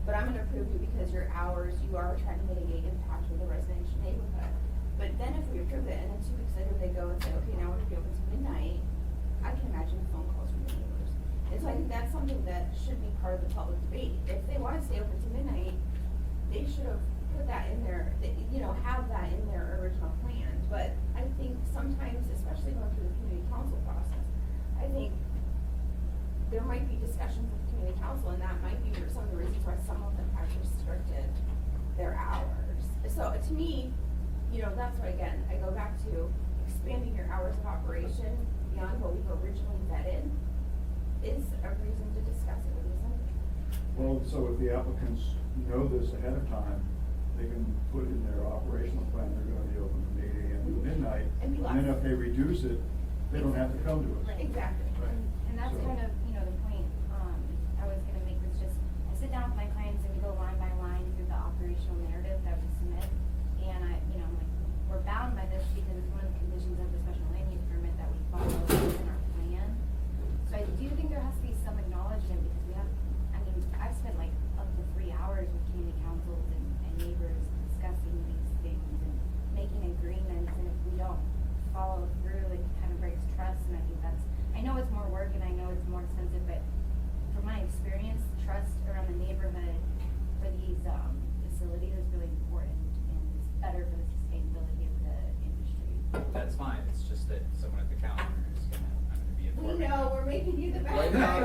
but I'm gonna approve you because your hours, you are trying to mitigate impact with the residential neighborhood. But then if we approve it and then 2 weeks later they go and say, okay, now we're gonna be open to midnight, I can imagine phone calls from the neighbors. And so I think that's something that should be part of the public debate. If they wanna stay open to midnight, they should have put that in their, have that in their original plan. But I think sometimes, especially going through the community council process, I think there might be discussions with the community council, and that might be some of the reasons why some of them have restricted their hours. So to me, that's why, again, I go back to expanding your hours of operation beyond what we've originally vetted is a reason to discuss it with the assembly. Well, so if the applicants know this ahead of time, they can put in their operational plan, they're gonna be open from 8 AM to midnight. And be then less. if they reduce it, they don't have to come to us. Exactly. Right. And that's So- kind of, the point, I was gonna make was just, I sit down with my clients and we go line by line through the operational narrative that we submit. And I'm like, we're bound by this because it's one of the conditions of the special land use permit that we follow in our plan. So I do think there has to be some acknowledgement because I've spent like up to 3 hours with community councils and it's just that someone at the counter is gonna, I'm gonna be We informing. know, we're making you the best. Right now.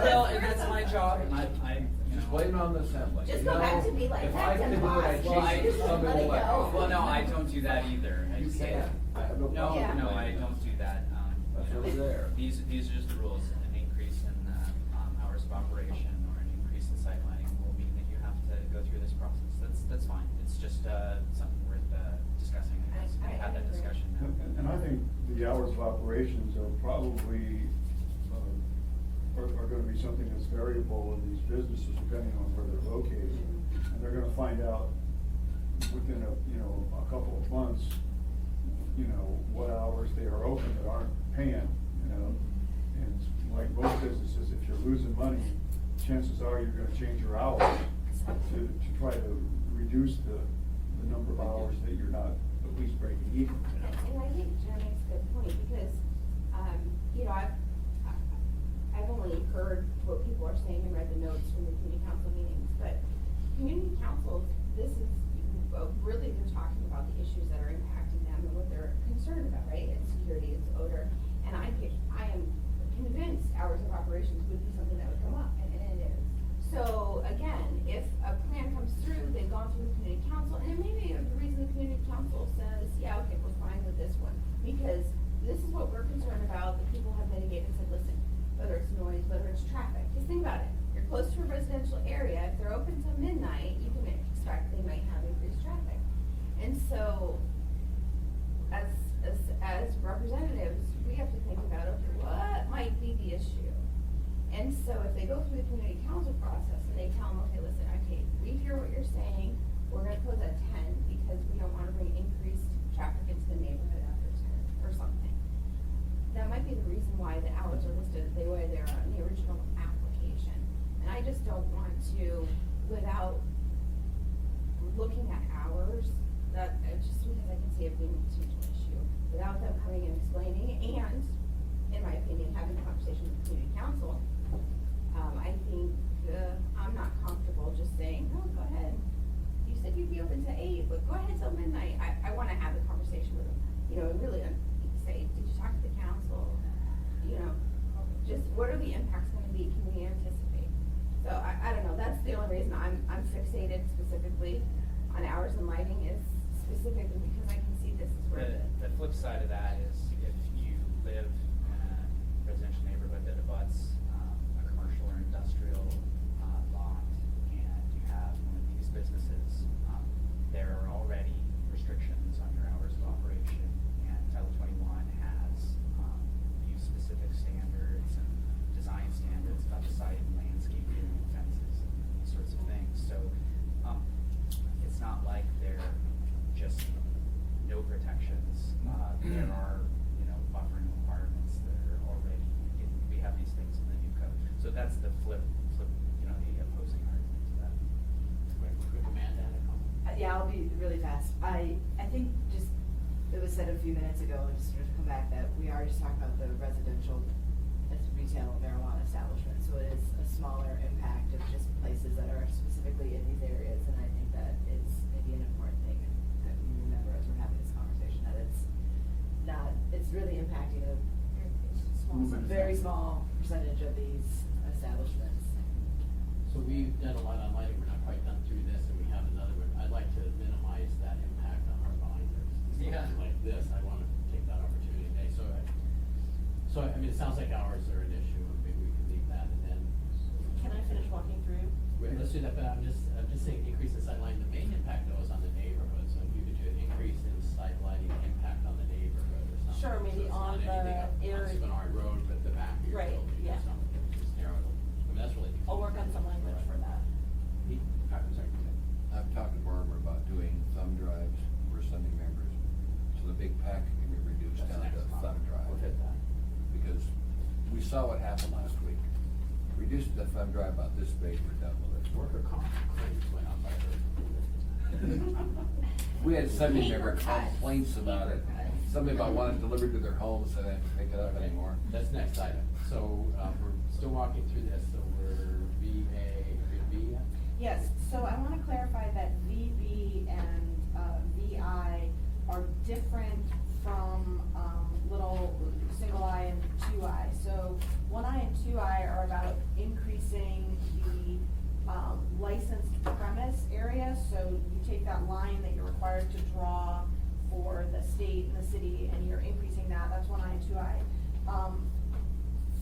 Well, and that's my job, and I, you Just know. blame it on the assembly. Just You go back know, to be like, if I that's could a do it, I'd boss. Well, I- change Just something let it like go. Well, no, I don't do that either. I You just- can, I have no No, problem. Yeah. no, I don't do that. That's You know, really there. These are just the rules. An increase in hours of operation or an increase in site lighting will mean that you have to go through this process. That's fine. It's just something worth discussing. I guess. I We had that agree. discussion now. And I think the hours of operations are probably, are gonna be something that's variable in these businesses depending on where they're located. And they're gonna find out within a couple of months, what hours they are open that aren't paying, And like most businesses, if you're losing money, chances are you're gonna change your hours to try to reduce the number of hours that you're not at least breaking even. And I think Jen makes a good point, because, I've only heard what people are saying and read the notes from the community council meetings, but community councils, this is, really they're talking about the issues that are impacting them and what they're concerned about, right? It's security, it's odor, and I am convinced hours of operations would be something that would come up, and it is. So, again, if a plan comes through, they've gone through the community council, and maybe the reason the community council says, yeah, okay, we're fine with this one, because this is what we're concerned about, the people have mitigated and said, listen, whether it's noise, whether it's traffic, just think about it. You're close to a residential area, if they're open till midnight, you can expect they might have increased traffic. And so, as representatives, we have to think about, okay, what might be the issue? And so if they go through the community council process and they tell them, okay, listen, okay, we hear what you're saying, we're gonna close at 10 because we don't wanna bring increased traffic into the neighborhood after 10 or something. That might be the reason why the hours are listed the way they are on the original application. And I just don't want to, without looking at hours, that, just because I can see it being a potential issue, without them coming and explaining, and, in my opinion, having a conversation with the community council, I think, I'm not comfortable just saying, no, go ahead. You said you'd be open to 8, but go ahead till midnight. I wanna have the conversation with them, and really say, did you talk to the council? Just what are the impacts gonna be, can we anticipate? So I don't know, that's the only reason I'm fixated specifically on hours and lighting, is specifically because I can see this is where The flip side of that is if you live in a residential neighborhood that abuts a commercial or industrial lot, and you have one of these businesses, there are already restrictions on your hours of operation, and Title 21 has use-specific standards and design standards about the site and landscaping and fences and these sorts of things. So it's not like they're just no protections. There are, buffering requirements that are already, we have these things in the new code. So that's the flip, the opposing argument to that. Quick Amanda had a comment. Yeah, I'll be really fast. I think just, it was said a few minutes ago, just to come back, that we are just talking about the residential retail marijuana establishment. So it is a smaller impact of just places that are specifically in these areas. And I think that it's maybe an important thing that we remember as we're having this conversation, that it's really impacting a very small percentage of these establishments. So we've done a lot on lighting, we're not quite done through this, and we have another one. I'd like to minimize that impact on our binders. Yeah. Something like this, I wanna take that opportunity today, so I mean, it sounds like hours are an issue, and maybe we can leave that, and then. Can I finish walking through? Wait, let's do that, but I'm just saying, increase in sight lighting, the main impact though is on the neighborhood, so if you could do an increase in sight lighting impact on the neighborhood or something. Sure, maybe So it's on not anything the up on area- Spenard Road, but the back of your Right, building or yeah. something, just narrow it, I mean, that's really. the I'll key. work on some language for that. I'm sorry, go ahead. I've talked to Barbara about doing thumb drives for Sunday members, so the big pack can be reduced That's down to next thumb month. drive. We'll hit that. Because we saw what happened last week. Reduced the thumb drive about this big, we're done with it. Worker comp claims went up by 30%. We had Sunday Paper member cuts. complaints about it. Paper cuts. Somebody about wanting it delivered to their homes, so they have to pick it up anymore. That's next item. So, we're still walking through this, so we're VA. Yes, so I want to clarify that VB and VI are different from little 2I. So 1I and 2I are about increasing the licensed premise area. So you take that line that you're required to draw for the state and the city, and you're increasing that. That's 1I and 2I.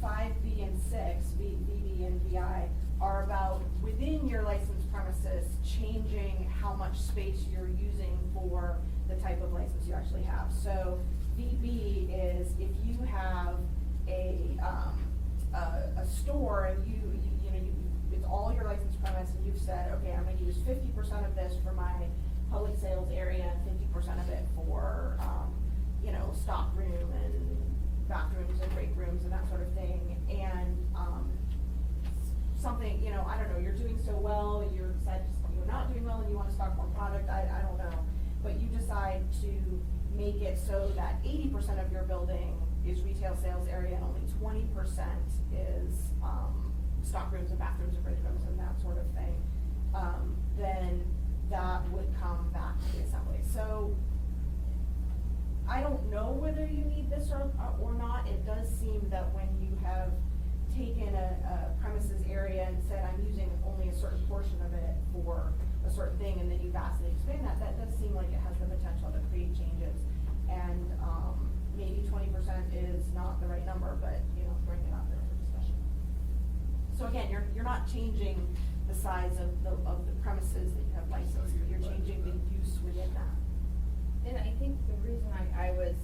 5B and 6, VB and VI, are about within your licensed premises, changing how much space you're using for the type of license you actually have. So VB is if you have a store and you it's all your licensed premise, and you've said, okay, I'm gonna use 50% of this for my public sales area and 50% of it for, stock room and bathrooms and break rooms and that sort of thing. And, something, I don't know, you're doing so well, you're not doing well and you wanna stock more product, I don't know. But you decide to make it so that 80% of your building is retail sales area and only 20% is, stock rooms and bathrooms and break rooms and that sort of thing. Then that would come back to the assembly. So I don't know whether you need this or not. It does seem that when you have taken a premises area and said, I'm using only a certain portion of it for a certain thing, and then you vastly expand that does seem like it has the potential to create changes. And maybe 20% is not the right number, but, bring it up there for discussion. So again, you're not changing the size of the premises that you have licensed, you're changing the use within that. And I think the reason I was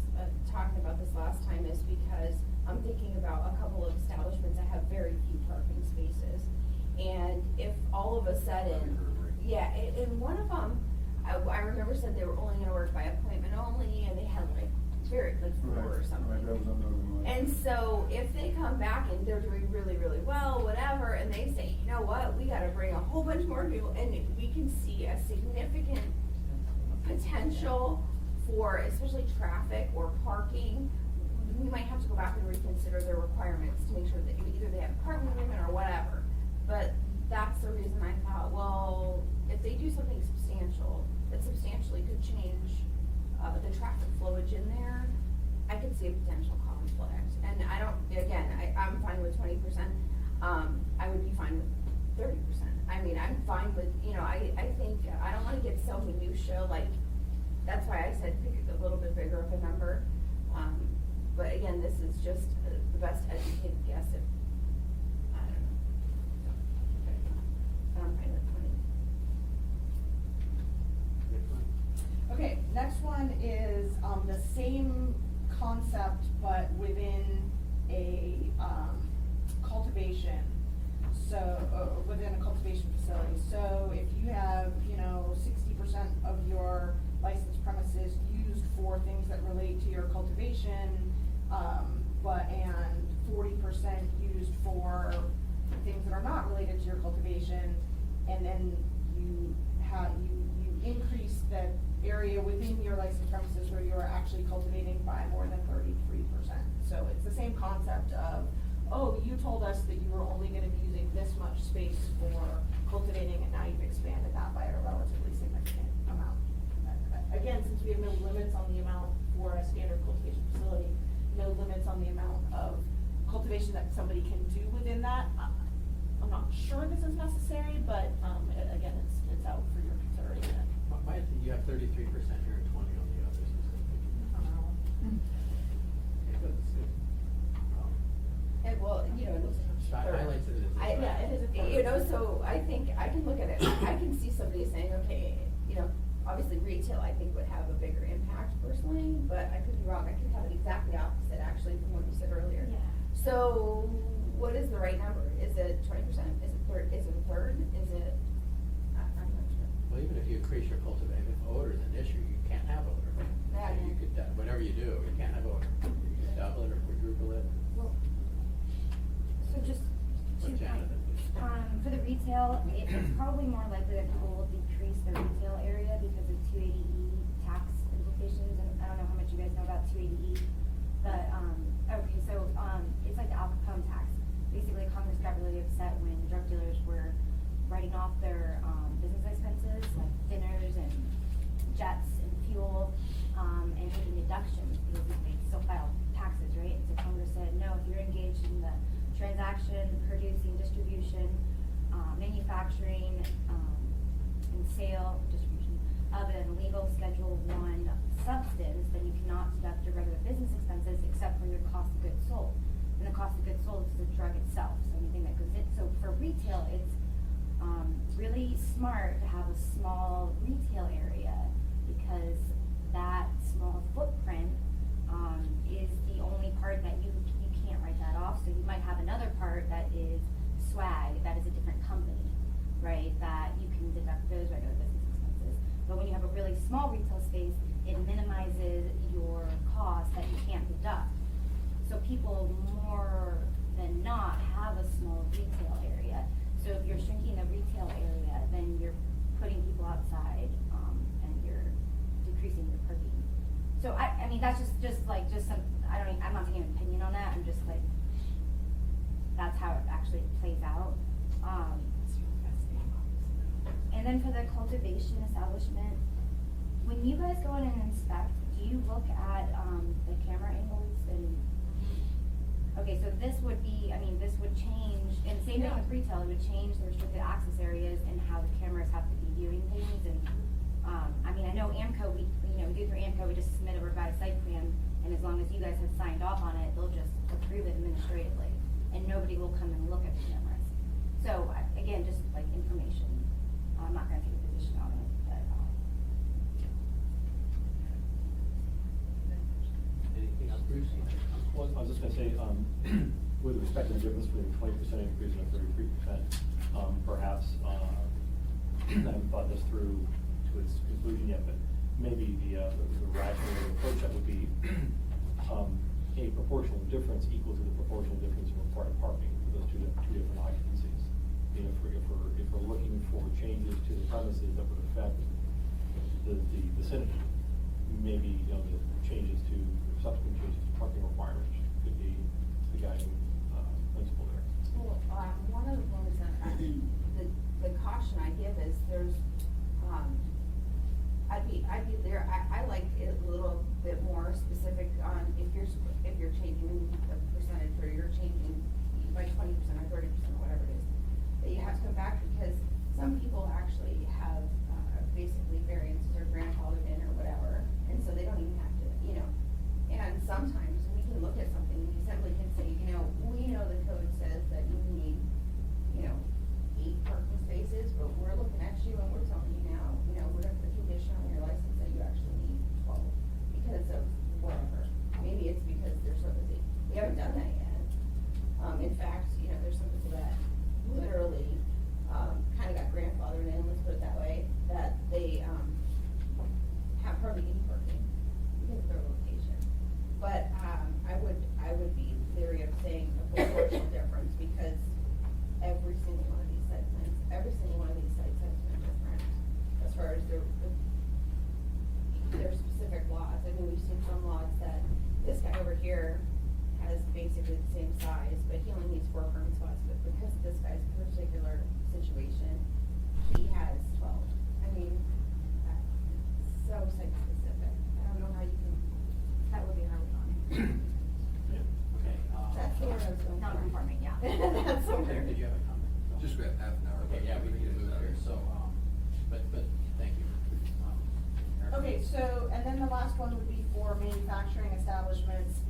talking about this last time is because I'm thinking about a couple of establishments that have very few parking spaces. And if all of a sudden, yeah, and one of them, I remember said they were only gonna work by appointment only, and they had like 4 or something. Right, that was another one. And so if they come back and they're doing really, really well, whatever, and they say, you know what, we gotta bring a whole bunch more people, and we can see a significant potential for especially traffic or parking, we might have to go back and reconsider their requirements to make sure that either they have a parking limit or whatever. But that's the reason I thought, well, if they do something substantial, that substantially could change the traffic flowage in there, I could see a potential conflict. And I'm fine with 20%. I would be fine with 30%. I mean, I'm fine with, I think, I don't wanna get so minutia, like, that's why I said pick a little bit bigger of a number. But again, this is just the best educated guess if, I don't know. But I'm fine with 20. Next one. Okay, next one is, the same concept, but within a, cultivation. So, within a cultivation facility. So if you have, 60% of your licensed premises used for things that relate to your cultivation, and 40% used for things that are not related to your cultivation, and then you increase the area within your licensed premises where you are actually cultivating by more than 33%. So it's the same concept of, oh, you told us that you were only gonna be using this much space for cultivating, and now you've expanded that by a relatively significant amount. Again, since we have no limits on the amount for a standard cultivation facility, no limits on the amount of cultivation that somebody can do within that, I'm not sure this is necessary, but, again, it's out for your consideration. Why is it you have 33% here and 20 on the others? Okay, good, that's good. And well, it looks. I highlighted it as. Yeah, it is. So I think I can look at it, I can see somebody saying, okay, obviously retail I think would have a bigger impact personally, but I could be wrong, I could have it exactly opposite actually from what you said earlier. Yeah. So what is the right number? Is it 20%? Is it third? Is it a third? Is it, I'm not sure. Well, even if you increase your cultivation, if odor is an issue, you can't have odor. Yeah. So you could, whatever you do, you can't have odor. You can double it or quadruple it. Well, so just What 2 Janet points. did. For the retail, it's probably more likely that people will decrease the retail area because of 280E tax implications, and I don't know how much you guys know about 280E, but, okay, so, it's like the Al Capone tax. Basically, Congress got really upset when drug dealers were writing off their, business expenses, like dinners and jets and fuel, and taking deductions, because they still file taxes, right? And so Congress said, no, if you're gonna listings, then you cannot deduct your regular business expenses except for your cost of goods sold. And the cost of goods sold is the drug itself, so anything that goes in. So for retail, it's really smart to have a small retail area because that small footprint is the only part that you can't write that off. So you might have another part that is swag, that is a different company, right? That you can deduct those regular business expenses. But when you have a really small retail space, it minimizes your cost that you can't deduct. So people more than not have a small retail area. So if you're shrinking the retail area, then you're putting people outside, and you're decreasing your parking. So I mean, that's just some, I'm not taking an opinion on that, I'm just like, that's how it actually plays out. And then for the cultivation establishment, when you guys go in and inspect, do you look at, the camera angles and? Okay, so this would be, I mean, this would change, and same thing with retail, it would change the restricted access areas and how the cameras have to be viewing things, and, I mean, I know AMCO, we do through AMCO, we just submit a revised site plan, and as long as you guys have signed off on it, they'll just approve it administratively, and nobody will come and look at the cameras. So, again, just like information, I'm not gonna take a position on it, but, Anything else, Bruce? Well, I was just gonna say, with respect to the difference between 20% increase and a 33%, perhaps, I haven't thought this through to its conclusion yet, but maybe the rational approach that would be, a proportional difference equal to the proportional difference in required parking for those two different occupancies. You know, if we're looking for changes to the premises that would affect the vicinity, maybe, the changes to, subsequent changes to parking requirements could be the guiding, principle there. Well, one of the things that the caution I give is there's, I'd be there, I like it a little bit more specific on if you're changing the percentage or you're changing by 20% or 30% or whatever it is, that you have to come back because some people actually have, basically variances or grandfathered in or whatever, and so they don't even have to, and sometimes we can look at something and the assembly can say, we know the code says that you need, 8 parking spaces, but we're looking at you and we're telling you now, we're gonna put a condition on your license that you actually need 12 because of whatever. Maybe it's because they're so busy. We haven't done that yet. In fact, there's some people that literally, kind of got grandfathered in, let's put it that way, that they, have hardly any parking because of their location. But, I would be leery of saying a proportional difference because every single one of these sites has been different as far as their specific laws. I mean, we've seen some laws that this guy over here has basically the same size, but he only needs 4 parking spots, but because of this guy's particular situation, he has 12. I mean, that's so site specific. I don't know how you can, that would be a hard one. Okay, That's the word I was going for. non-conforming, yeah. That's the Claire, word. did you have a comment? Just we have half an hour. Okay, yeah, we can move here, so, but, thank you. Erica? Okay, so, and then the last one would be for manufacturing establishments,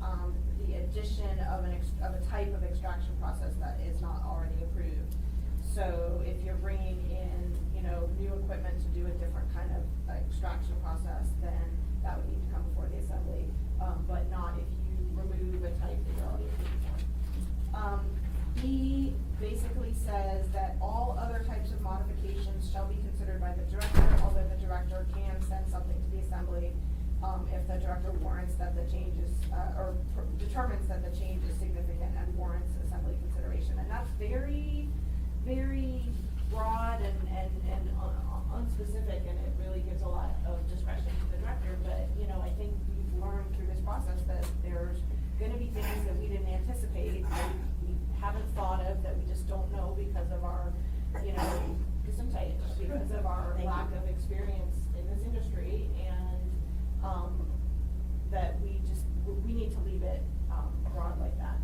the addition of a type of extraction process that is not already approved. So if you're bringing in, new equipment to do a different kind of extraction process, then that would need to come before the assembly, but not if you remove a type that you're already approved for. He basically says that all other types of modifications shall be considered by the director, although the director can send something to the assembly if the director warrants that the change is, or determines that the change is significant and warrants assembly consideration. And that's very, very broad and unspecific, and it really gives a lot of discretion to the director. But, I think we've learned through this process that there's gonna be things that we didn't anticipate, that we haven't thought of, that we just don't know because of our, because of our lack of experience in this industry, and, that we need to leave it, broad like that.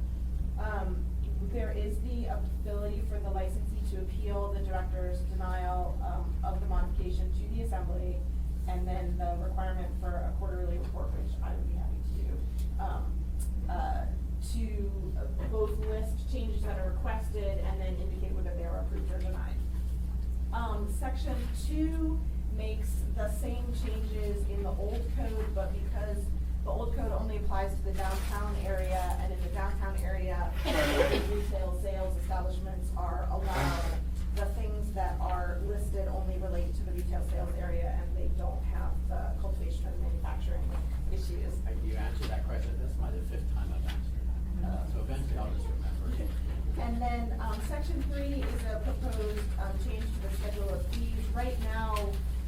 There is the ability for the licensee to appeal the director's denial, of the modification to the assembly, and then the requirement for a quarterly quarterly report, which I would be happy to do, to both list changes that are requested and then indicate whether they are approved or denied. Section 2 makes the same changes in the old code, but because the old code only applies to the downtown area, and in the downtown area, retail sales establishments are allowed. The things that are listed only relate to the retail sales area, and they don't have the cultivation or manufacturing issues. You answered that question, this is my the 5th time I've answered that. So eventually I'll just remember. And then, section 3 is a proposed, change to the schedule of fees. Right now,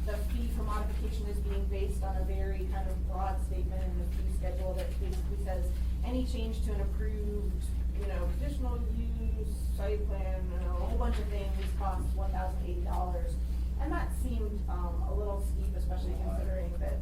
the fee for modification is being based on a very kind of broad statement in the fee schedule that basically says, any change to an approved, conditional use, site plan, a whole bunch of things costs $1,080. And that seemed, a little steep, especially considering that,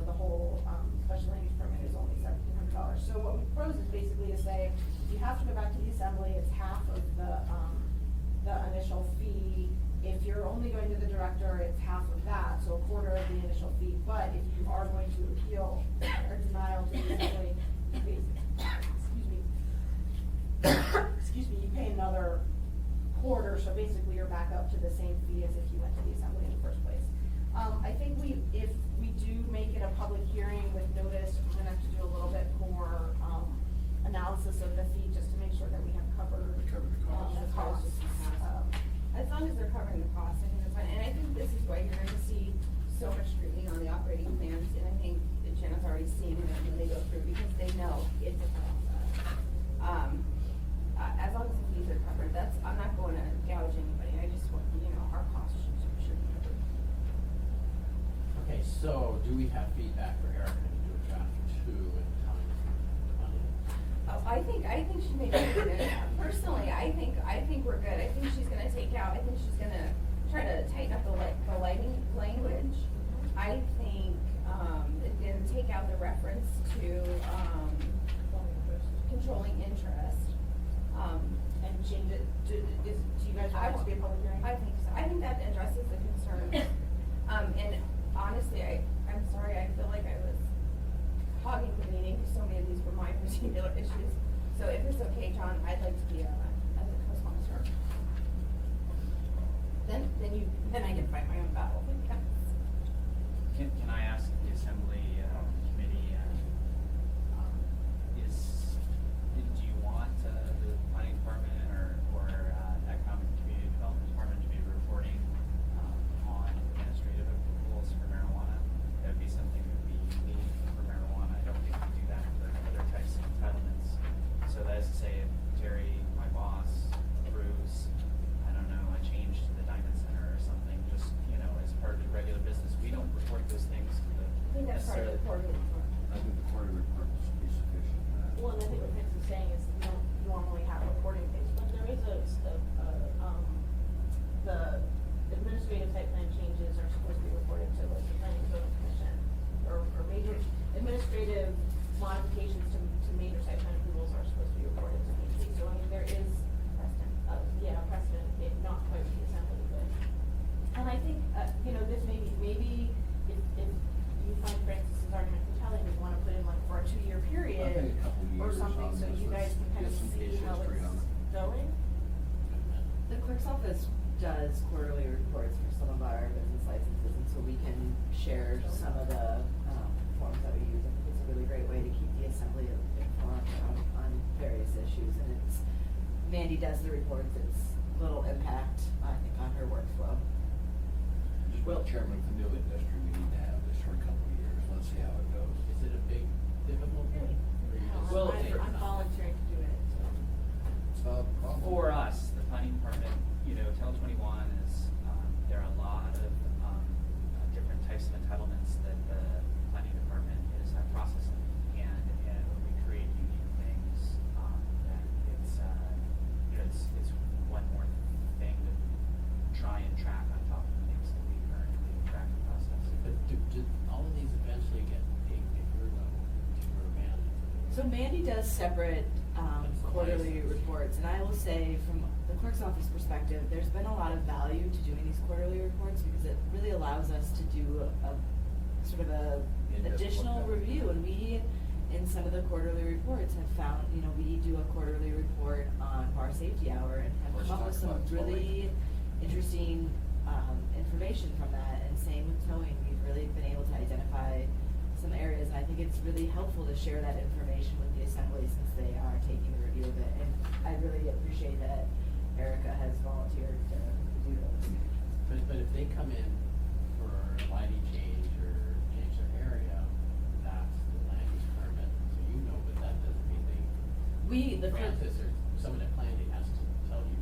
the whole, special land use permit is only $1,700. So what we propose is basically to say, you have to go back to the assembly, it's half of the initial fee. If you're only going to the director, it's half of that, so a quarter of the initial fee. But if you are going to appeal or denial to the assembly, you pay another quarter, so basically you're back up to the same fee as if you went to the assembly in the first place. I think if we do make it a public hearing with notice, we're gonna have to do a little bit more, analysis of the fee, just to make sure that we have covered. Cover the costs. The costs. As long as they're covering the costs, I think that's fine, and I think this is why you're gonna see so much scrutiny on the operating plans, and I think Jenna's already seen them when they go through, because they know it's a process. As long as the fees are covered, I'm not going to gouge anybody, I just want, our costs should be covered. Okay, so do we have feedback for Erica to do a draft 2 in time for money? I think she made it good. Personally, I think we're good. I think she's gonna she's gonna try to tighten up the lighting language. I think, and take out the reference to, controlling interest. And change it do you guys want it to be a public hearing? I think so. I think that addresses the concerns. And honestly, I'm sorry, I feel like I was hogging the meeting, because so many of these were my particular issues. So if it's okay, John, I'd like to be as a co-sponsor. Then I can fight my own battle. Can I ask the assembly committee, do you want the planning department or economic and community development department to be reporting on administrative approvals for marijuana? That would be something that would be unique for marijuana. I don't think we do that for other types of entitlements. So that is to say, if Terry, my boss, approves, I don't know, a change to the Diamond Center or something, just, as part of the regular business, we don't report those things to the I think that's part of the quarterly report. I think the quarterly report should be sufficient for that. Well, and I think what Vince is saying is we don't normally have reporting things, but there is the administrative site plan changes are supposed to be reported to like the planning and zoning commission, or major administrative modifications to major site plan approvals are supposed to be reported to me. So I mean, there is precedent, it not quite the assembly, but, and I think, this maybe if you find Francis's argument compelling, we wanna put in like for a 2-year period. I think a couple Or years something, on so this you was- guys can kind of get some see case how history on it's it. going. The clerk's office does quarterly reports for some of our business licenses, and so we can share some of the, forms that we use. I think it's a really great way to keep the assembly informed on various issues, and Mandy does the reports, it's little impact, I think, on her workflow. Well, Chairman, for new industry, we need to have this for a couple of years, let's see how it goes. Is it a big difficulty? Or you just Well, think it's I'm not? volunteering to do it, so. It's not a problem. For us, the planning department, Title 21 is, there are a lot of different types of entitlements that the planning department is processing. And when we create unique things, that it's one more thing to try and track on top of the things that we currently track and process. But do all of these eventually get paid paper though, or managed? So Mandy does separate quarterly reports, and I will say from the clerk's office perspective, there's been a lot of value to doing these quarterly reports because it really allows us to do a sort of a In-depth additional look at it. review, and we, in some of the quarterly reports, have found, you know, we do a quarterly report on Bar Safety Hour and have Let's come up talk with some about really interesting, information from that, and same with towing, we've really been able to identify some areas, and I think it's really helpful to share that information with the assembly since they are taking the review of it, and I really appreciate that Erica has volunteered to do those. But if they come in for a lighting change or change their area, that's the land use permit, so you know, but that doesn't mean they, Francis or someone at planning has to tell you,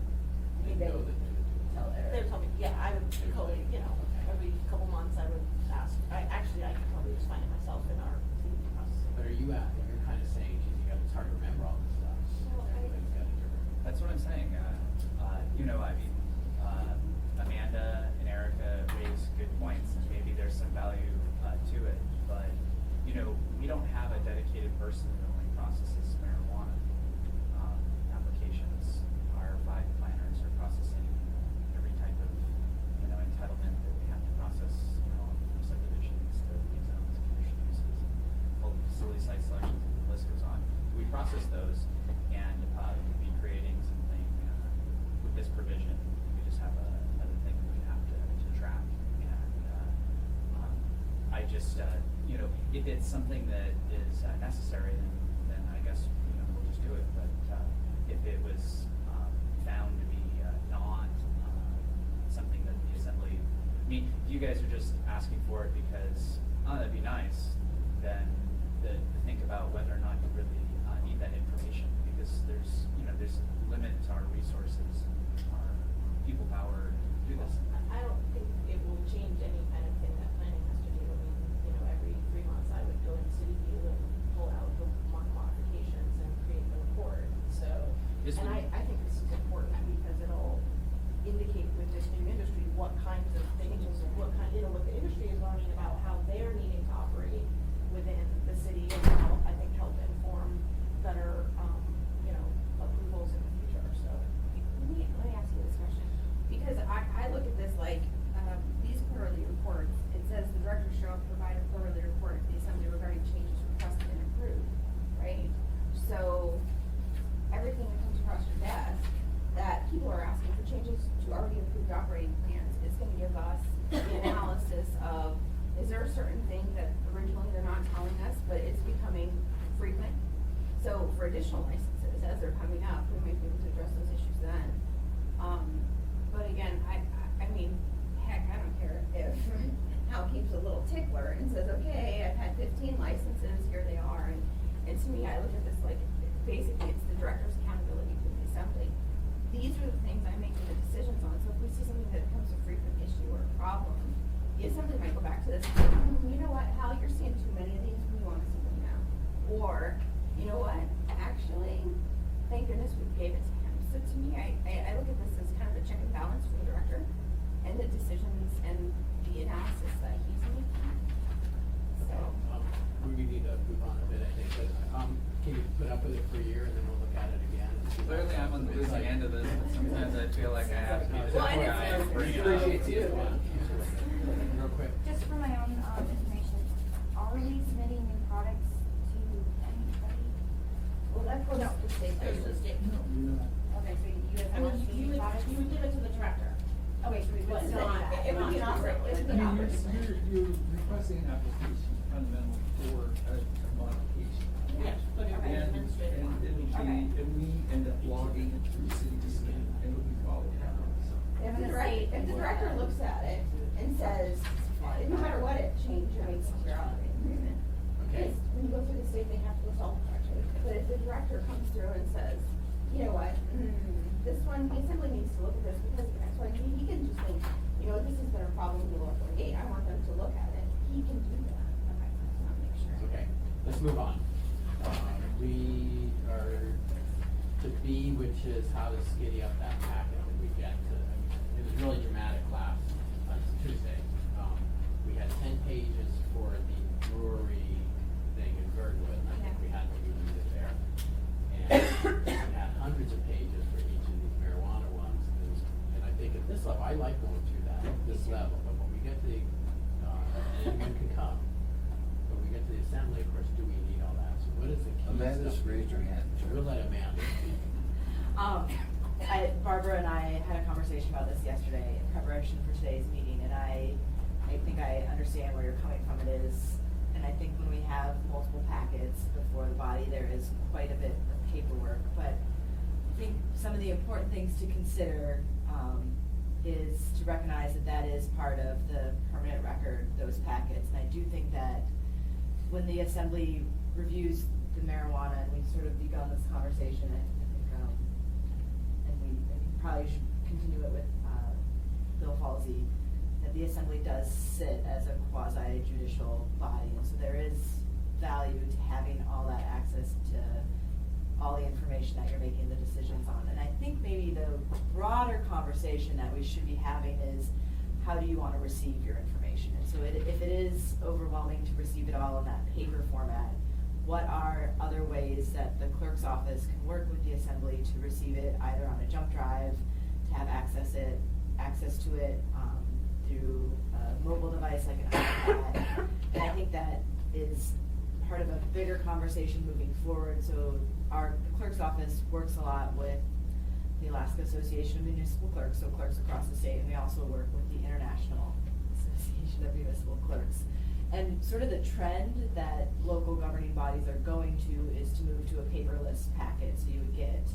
they They know that they're doing it. Tell Eric. They told me, yeah, I would totally, you know, every couple months I would ask, I could probably just find it myself in our review process. But are you you're kind of saying, geez, it's hard to remember all this stuff. Well, I- Everybody's got a different. That's what I'm saying, you know, I mean, Amanda and Erica raise good points, and maybe there's some value, to it, but, you know, we don't have a dedicated person that only processes marijuana, applications. Our 5 planners are processing every type of, you know, entitlement that we have to process, you know, from subdivisions to zones, conditional uses, all the facility site selections, and the list goes on. We process those, and, we'll be creating something, with this provision. We just have another thing that we have to track, and, I just, you know, if it's something that is necessary, then I guess, you know, we'll just do it, but, if it was, found to be, not, something that the assembly, I mean, if you guys are just asking for it because, oh, that'd be nice, then to think about whether or not you really, need that information, because there's, you know, there's a limit to our resources, our people power to do this. I don't think it will change any kind of thing that planning has to do. I mean, you know, every 3 months I would go into City View and pull out the modifications and create the report, so. This And would- I think this is important because it'll indicate with this new industry, what kinds of things, what kind, you know, what the industry is learning about how they're needing to operate within the city, and how, I think, help inform better, you know, approvals in the future, so. Let me ask you this question, because I look at this like, these quarterly reports, it says the director shall provide a quarterly report to the assembly regarding changes requested and approved, right? So, everything that comes across your desk, that people are asking for changes to already approved operating plans, is gonna give us the analysis of, is there a certain thing that originally they're not telling us, but it's becoming frequent? So for additional licenses, as they're coming up, we might be able to address those issues then. But again, I mean, heck, I don't care if Hal keeps a little tickler and says, okay, I've had 15 licenses, here they are, and to me, I look at this like, basically, it's the director's accountability to the assembly. These are the things I'm making the decisions on, so if we see something that becomes a frequent issue or a problem, the assembly might go back to this and say, you know what, Hal, you're seeing too many of these, we wanna see them now. Or, you know what, actually, thank goodness we gave it to him. So to me, I look at this as kind of a check and balance for the director, and the decisions and the analysis that he's making. So, We need to move on a bit, I think, but, can you put up with it for a year and then we'll look at it again? and see what Clearly, I'm on the it's losing like? end of this, but sometimes I feel like I have to be the Well, tough and guy it's- and bring it up. Appreciate you. Real quick. Just for my own, information, are we submitting new products to anybody? well, that goes out to state. Goes to the state. Okay, so you guys I want mean, to you see would, products? you would give it to the director. Okay, so we But would still not, do that. it would be an operating, it would be an operating. You're requesting an application fundamental for a modification. Yes, but it would be an And, administrative and one. it'll be, Okay. and we end up logging it through city to city, and it'll be followed down, so. If the director looks at it and says, no matter what it changed, it makes your operating agreement. Okay. Because when you go through the state, they have to list all the criteria. But if the director comes through and says, you know what, this one, the assembly needs to look at this because of X, Y, and Z, he can just think, you know, this has been a problem in the lower 48, I want them to look at it. He can do that. Okay, I just want to make sure. Okay, let's move on. We are to B, which is how to skinny up that packet that we get to, I mean, it was really dramatic last, Tuesday. We had 10 pages for the brewery thing in Birdwood, and I think we had what we needed there. And we had hundreds of pages for each of these marijuana ones, and I think at this level, I like going through that, at this level, but when we get the, and anyone can come, but we we get to the assembly, of course, do we need all that? So what is the key Amanda's stuff? raised her hand. We'll let Amanda speak. Barbara and I had a conversation about this yesterday in preparation for today's meeting, and I think I understand where you're coming from. It is, and I think when we have multiple packets before the body, there is quite a bit of paperwork, but I think some of the important things to consider, is to recognize that that is part of the permanent record, those packets, and I do think that when the assembly reviews the marijuana, and we've sort of begun this conversation, I think, and we probably should continue it with, Bill Halsey, that the assembly does sit as a quasi judicial body, and so there is value to having all that access to all the information that you're making the decisions on. And I think maybe the broader conversation that we should be having is, how do you want to receive your information? And so if it is overwhelming to receive it all in that paper format, what are other ways that the clerk's office can work with the assembly to receive it either on a jump drive, to have access to it through a mobile device like an iPad? And I think that is part of a bigger conversation moving forward. So the clerk's office works a lot with the Alaska Association of Municipal Clerks, so clerks across the state, and we also work with the International Association of Municipal Clerks. And sort of the trend that local governing bodies are going to is to move to a paperless packet. So you would get,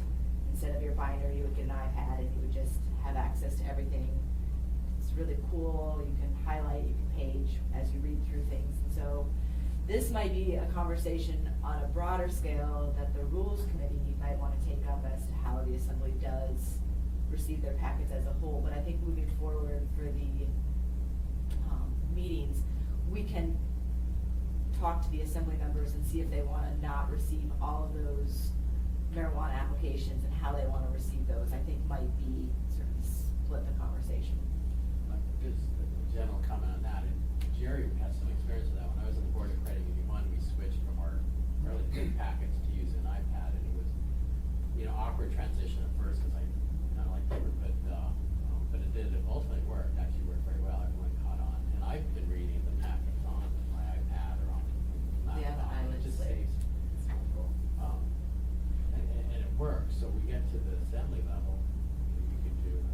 instead of your binder, you would get an iPad, and you would just have access to everything. It's really cool. You can highlight, you can page as you read through things. And so this might be a conversation on a broader scale that the Rules Committee might want to take up as to how the Assembly does receive their packets as a whole. But I think moving forward for the meetings, we can talk to the Assembly members and see if they want to not receive all of those marijuana applications and how they want to receive those. I think might be sort of split the conversation. Just a general comment on that, and Jerry has some experience with that. When I was on the board of Credit Union One, we switched from our fairly big packets to use an iPad, and it was, awkward transition at first, because I kind of like paper, but it did ultimately work, actually worked very well. Everyone caught on, and I've been reading the packets on my iPad or on my Yeah, laptop, and it just saves. It's helpful. And it works, so we get to the assembly level, you could do, and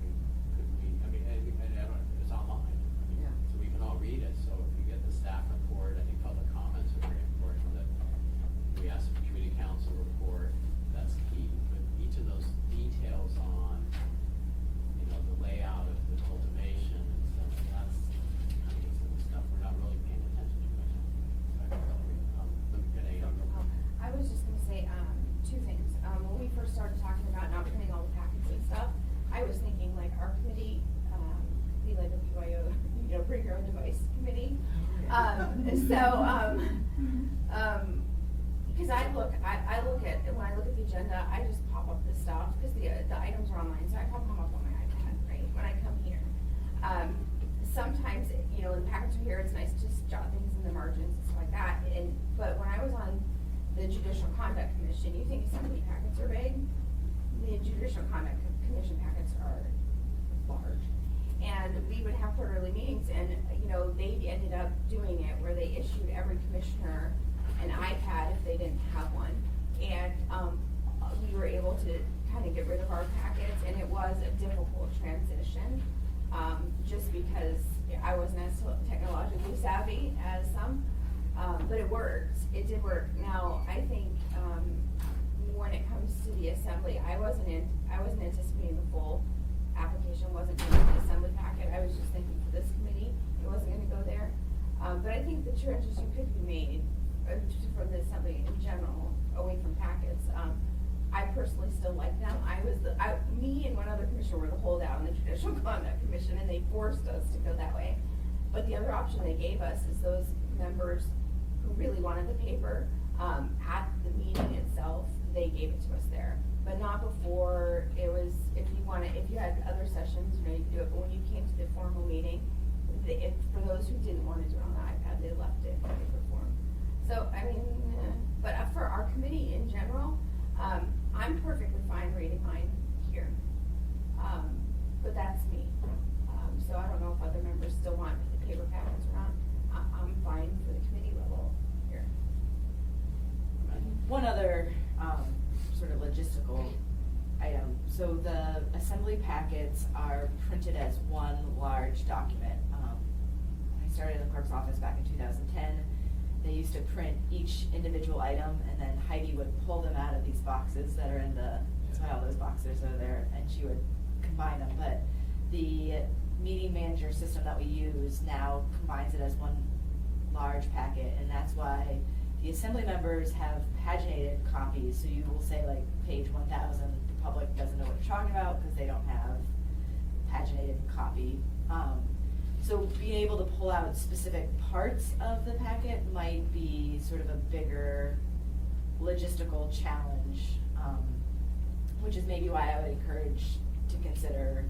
I don't, it's online. Yeah. So we can all read it, so if you get the staff report, I think public comments are very important, that we ask for community council report, that's key. But each of those details on, the layout of the cultivation and stuff, that's kind of some stuff we're not really paying attention to much. I was just gonna say, two things. When we first started talking about not printing all the packets and stuff, I was thinking like our committee, be like a BYO, bring your own device committee. Because I look at, when I look at the agenda, I just pop up this stuff, because the items are online, so I pop them up on my iPad, right, when I come here. Sometimes, the packets are here, it's nice to just jot things in the margins and stuff like that, but when I was on the Judicial Conduct Commission, you think assembly packets are big? The Judicial Conduct Commission packets are large. And we would have quarterly meetings, and, they ended up doing it where they issued every commissioner an iPad if they didn't have one. And, we were able to kind of get rid of our packets, and it was a difficult transition, just because I wasn't as technologically savvy as some, but it worked. It did work. Now, I think, when it comes to the assembly, I wasn't anticipating the full application wasn't going to be the assembly packet. I was just thinking for this committee, it wasn't going to go there. But I think the transition could be made from the assembly in general, away from packets. I personally still like them. Me and one other commissioner were the holdout on the Judicial Conduct Commission, and they forced us to go that way. But the other option they gave us is those members who really wanted the paper, at the meeting itself, they gave it to us there. But not before. It was, if you had other sessions, you could do it, but when you came to the formal meeting, for those who didn't want to do it on the iPad, they left it in paper form. So, but for our committee in general, I'm perfectly fine reading mine here. But that's me. So I don't know if other members still want the paper packets or not. I'm fine for the committee level here. one other, sort of logistical item. So the assembly packets are printed as one large document. When I started in the clerk's office back in 2010, they used to print each individual item, and then Heidi would pull them out of these boxes that are in the, that's why all those boxes are there, and she would combine them. But the meeting manager system that we use now combines it as one large packet, and that's why the assembly members have paginated copies, so you will say like page 1000, the public doesn't know what you're talking about because they don't have paginated copy. So being able to pull out specific parts of the packet might be sort of a bigger logistical challenge, which is maybe why I would encourage to consider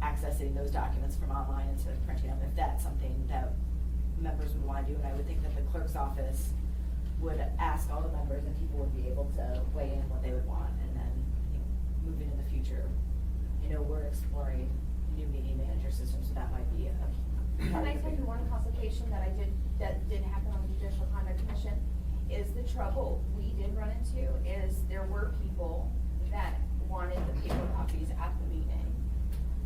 accessing those documents from online instead of printing them, if that's something that members would want to do. And I would think that the clerk's office would ask all the members, and people would be able to weigh in what they would want, and then, you know, moving in the future, you know, we're exploring new meeting manager systems, so that might be a Can I tell you one complication that did happen on the Judicial Conduct Commission, is the trouble we did run into is there were people that wanted the paper copies at the meeting.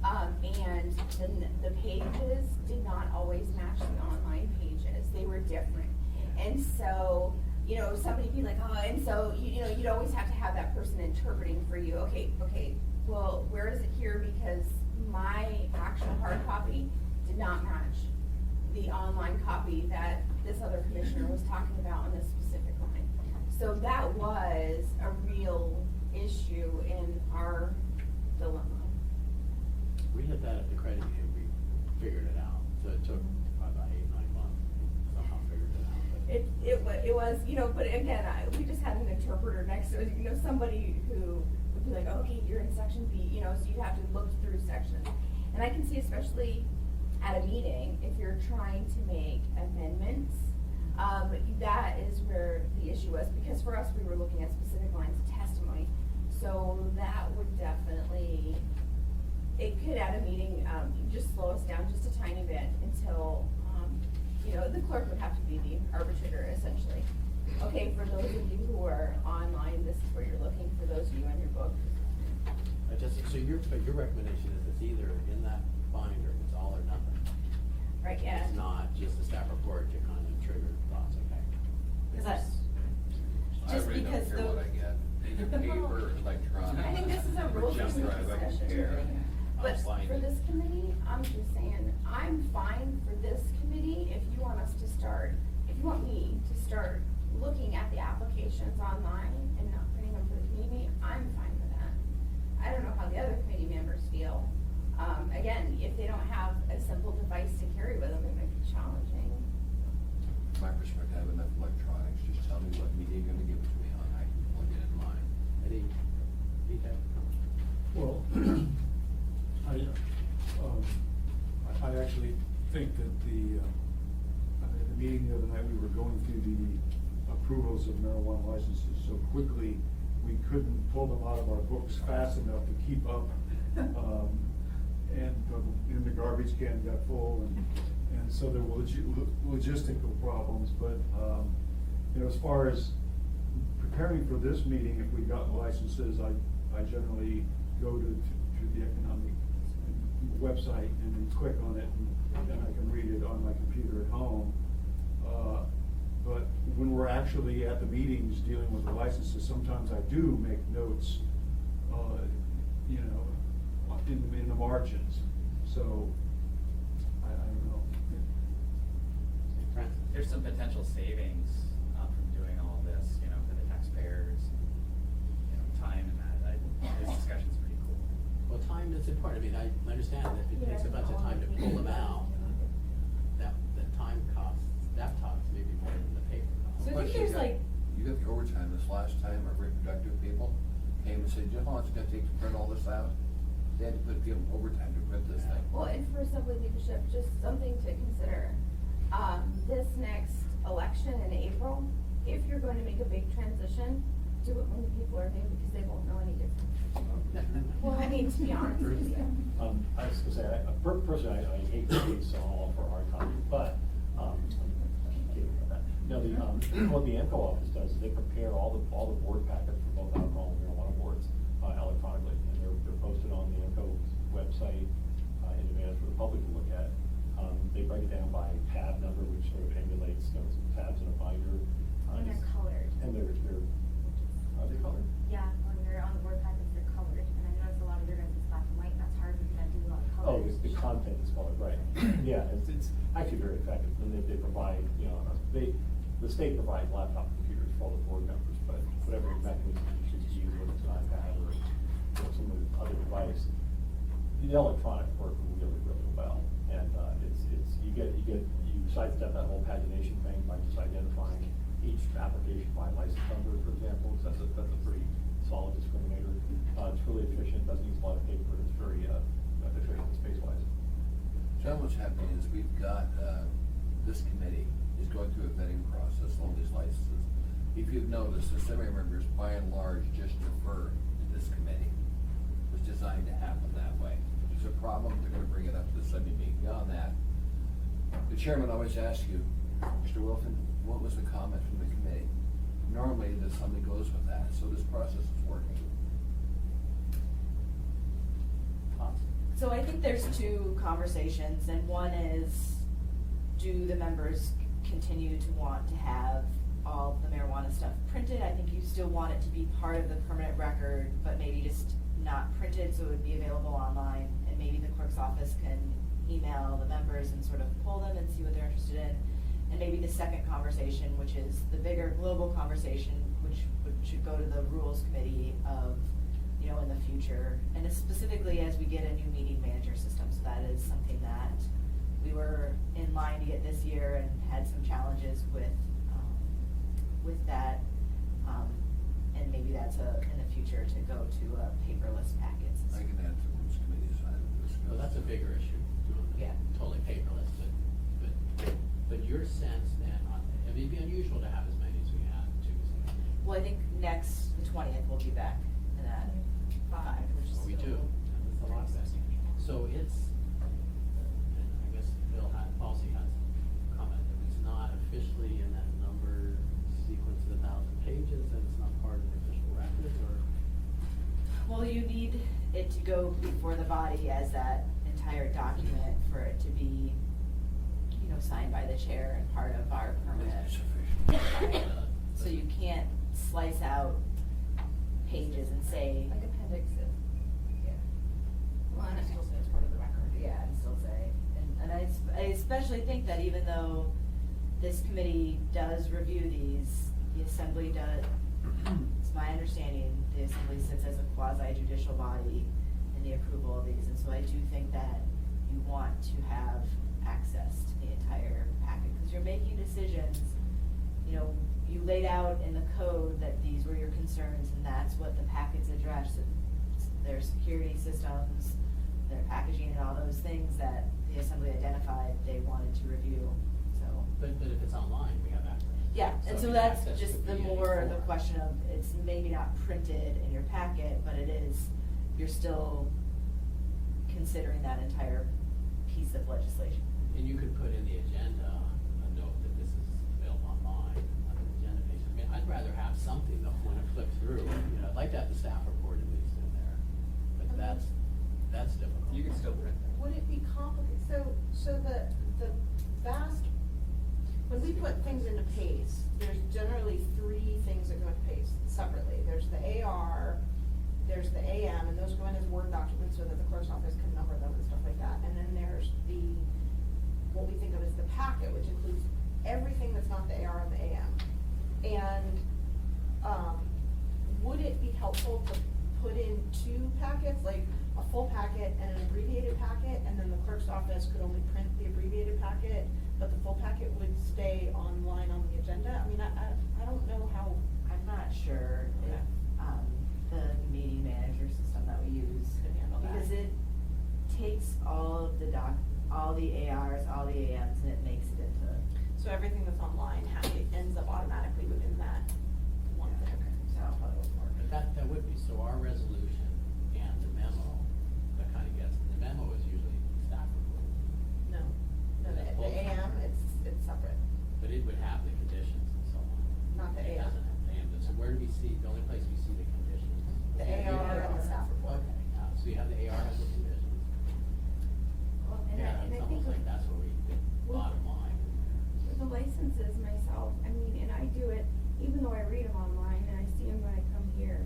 And the pages did not always match the online pages, they were different. And so, you know, somebody would be like, oh, and so, you know, you'd always have to have that person interpreting for you, okay, well, where is it here, because my actual hard copy did not match the online copy that this other commissioner was talking about on this specific line. So that was a real issue in our dilemma. We had that at the credit union, we figured it out, so it took about 8-9 months, somehow figured it out, but. It was, you know, but again, we just had an interpreter next to it, you know, somebody who would be like, okay, you're in section B, you know, so you have to look through sections. And I can see, especially at a meeting, if you're trying to make amendments, that is where the issue was, because for us, we were looking at specific lines of testimony. So that would definitely, it could at a meeting, just slow us down just a tiny bit until, you know, the clerk would have to be the arbitrator essentially. Okay, for those of you who are online, this is where you're looking, for those of you on your book. So your recommendation is it's either in that binder, it's all or nothing. Right, yeah. It's not just a staff report to kind of trigger thoughts, okay? Because I I really don't care what I get, either paper or electronic. I think this is a real Jump good drive, I can discussion. share. But I'll find for it. this committee, I'm just saying, I'm fine for this committee if you want us to start, if you want me to start looking at the applications online and not printing them for the community, I'm fine with that. I don't know how the other committee members feel. Again, if they don't have a simple device to carry with them, it might be challenging. My perspective, I have enough electronics, just tell me what media you're gonna give it to me on, I can plug it in mine. Any feedback? Well, I actually think that the meeting the other night, we were going through the approvals of marijuana licenses so quickly, we couldn't pull them out of our books fast enough to keep up. And the garbage can got full, and so there were logistical problems, but, you know, as far as preparing for this meeting, if we got licenses, I generally go to the economic website and then click on it, and then I can read it on my computer at home. But when we're actually at the meetings dealing with the licenses, sometimes I do make notes, you know, in the margins, so, I don't know. Francis? There's some potential savings from doing all this, you know, for the taxpayers, you know, time and that. This discussion's pretty cool. Well, time is important, I mean, I understand that it takes a bunch of time to pull them out. That, the time costs, that costs maybe more than the paper costs. So I think Plus, there's like, You got the overtime this last time, our reproductive people came and said, you know how long it's gonna take to print all this out? They had to put people overtime to print this thing. well, and for assembly leadership, just something to consider. This next election in April, if you're going to make a big transition, do it when the people are new, because they won't know any different. Well, I mean, to be honest with you. I was gonna say, personally, I hate to be so all for hard copy, but, I'm kidding about that. No, what the AMCO office does is they prepare all the board packets for both alcohol and marijuana boards electronically, and they're posted on the AMCO website in advance for the public to look at. They break it down by tab number, which sort of emulates those tabs in a binder. And they're colored. And are they colored? Yeah, when they're on the board packets, they're colored, and I noticed a lot of your guys' is black and white, and that's hard because I do a lot of Oh, colors. the content is colored, right. Yeah, it's actually very effective, and they provide, the state provides laptop computers for all the board members, but whatever mechanism you choose to use, whether it's an iPad or some other device, the electronic work really, really well. And you sidestep that whole pagination thing by just identifying each application by license number, for example, because that's a pretty solid discriminator. It's really efficient, doesn't use a lot of paper, it's very efficient space-wise. John, what's happening is we've got, this committee is going through a vetting process, all these licenses. If you've noticed, the assembly members, by and large, just defer to this committee. It was designed to happen that way. If there's a problem, they're gonna bring it up to the Sunday meeting. Beyond that, the chairman always asks you, Mr. Wilson, what was the comment from the committee? Normally, the Sunday goes with that, so this process is working. So I think there's two conversations, and one is, do the members continue to want to have all the marijuana stuff printed? I think you still want it to be part of the permanent record, but maybe just not printed, so it would be available online, and maybe the clerk's office can email the members and sort of pull them and see what they're interested in. And maybe the second conversation, which is the bigger global conversation, which should go to the rules committee of, in the future, and it's specifically as we get a new meeting manager system. So that is something that we were in line to get this year and had some challenges with that. And maybe that's in the future to go to paperless packets. I can add to the rules committee side of this. Well, that's a bigger issue, doing Yeah. totally paperless, but your sense then, it'd be unusual to have as many as we had too. Well, I think the 20th we'll be back in that 5, which is We still- do, that's a lot of that. So it's, and I guess policy has commented, it's not officially in that number sequence of 1,000 pages, and it's not part of the official record, or? Well, you need it to go before the body as that entire document for it to be, signed by the chair and part of our permanent. Sufficient. So you can't slice out pages and say. Like appendixes. Yeah. Well, and it still says part of the record. Yeah, and still say, and I especially think that even though this committee does review these, the assembly does, it's my understanding, the assembly sits as a quasi judicial body in the approval of these, and so I do think that you want to have access to the entire packet, because you're making decisions, you laid out in the code that these were your concerns, and that's what the packets address, their security systems, their packaging, and all those things that the assembly identified they wanted to review, so. But if it's online, we have access. Yeah, and so the that's access just would the be more the before. question of, it's maybe not printed in your packet, but it is, you're still considering that entire piece of legislation. And you could put in the agenda a note that this is available online on the agenda page. I mean, I'd rather have something though when I flip through, I'd like to have the staff report at least in there, but that's difficult. You can still print them. Would it be complicated, so the vast, when we put things into PACE, there's generally 3 things that go into PACE separately. There's the AR, there's the AM, and those go in as Word documents so that the clerk's office can number them and stuff like that. And then there's what we think of as the packet, which includes everything that's not the AR and the AM. And, would it be helpful to put in 2 packets, like a full packet and an abbreviated packet, and then the clerk's office could only print the abbreviated packet, but the full packet would stay online on the agenda? I mean, I don't know how. I'm not sure if, the meeting manager system that we use Could handle that. because it takes all of the all the ARs, all the AMs, and it makes it into. So everything that's online it ends up automatically within that one thing. So that's how it would work. But that would be, so our resolution and the memo, that kind of gets, the memo is usually staff report, No, the AM, it's separate. but it would have the conditions the only place we see the conditions. The AR and the staff report. Okay, so you have the AR has the conditions. Well, and Yeah, I it's think almost like that's where we, the bottom line. with the licenses myself, I mean, and I do it, even though I read them online and I see them when I come here.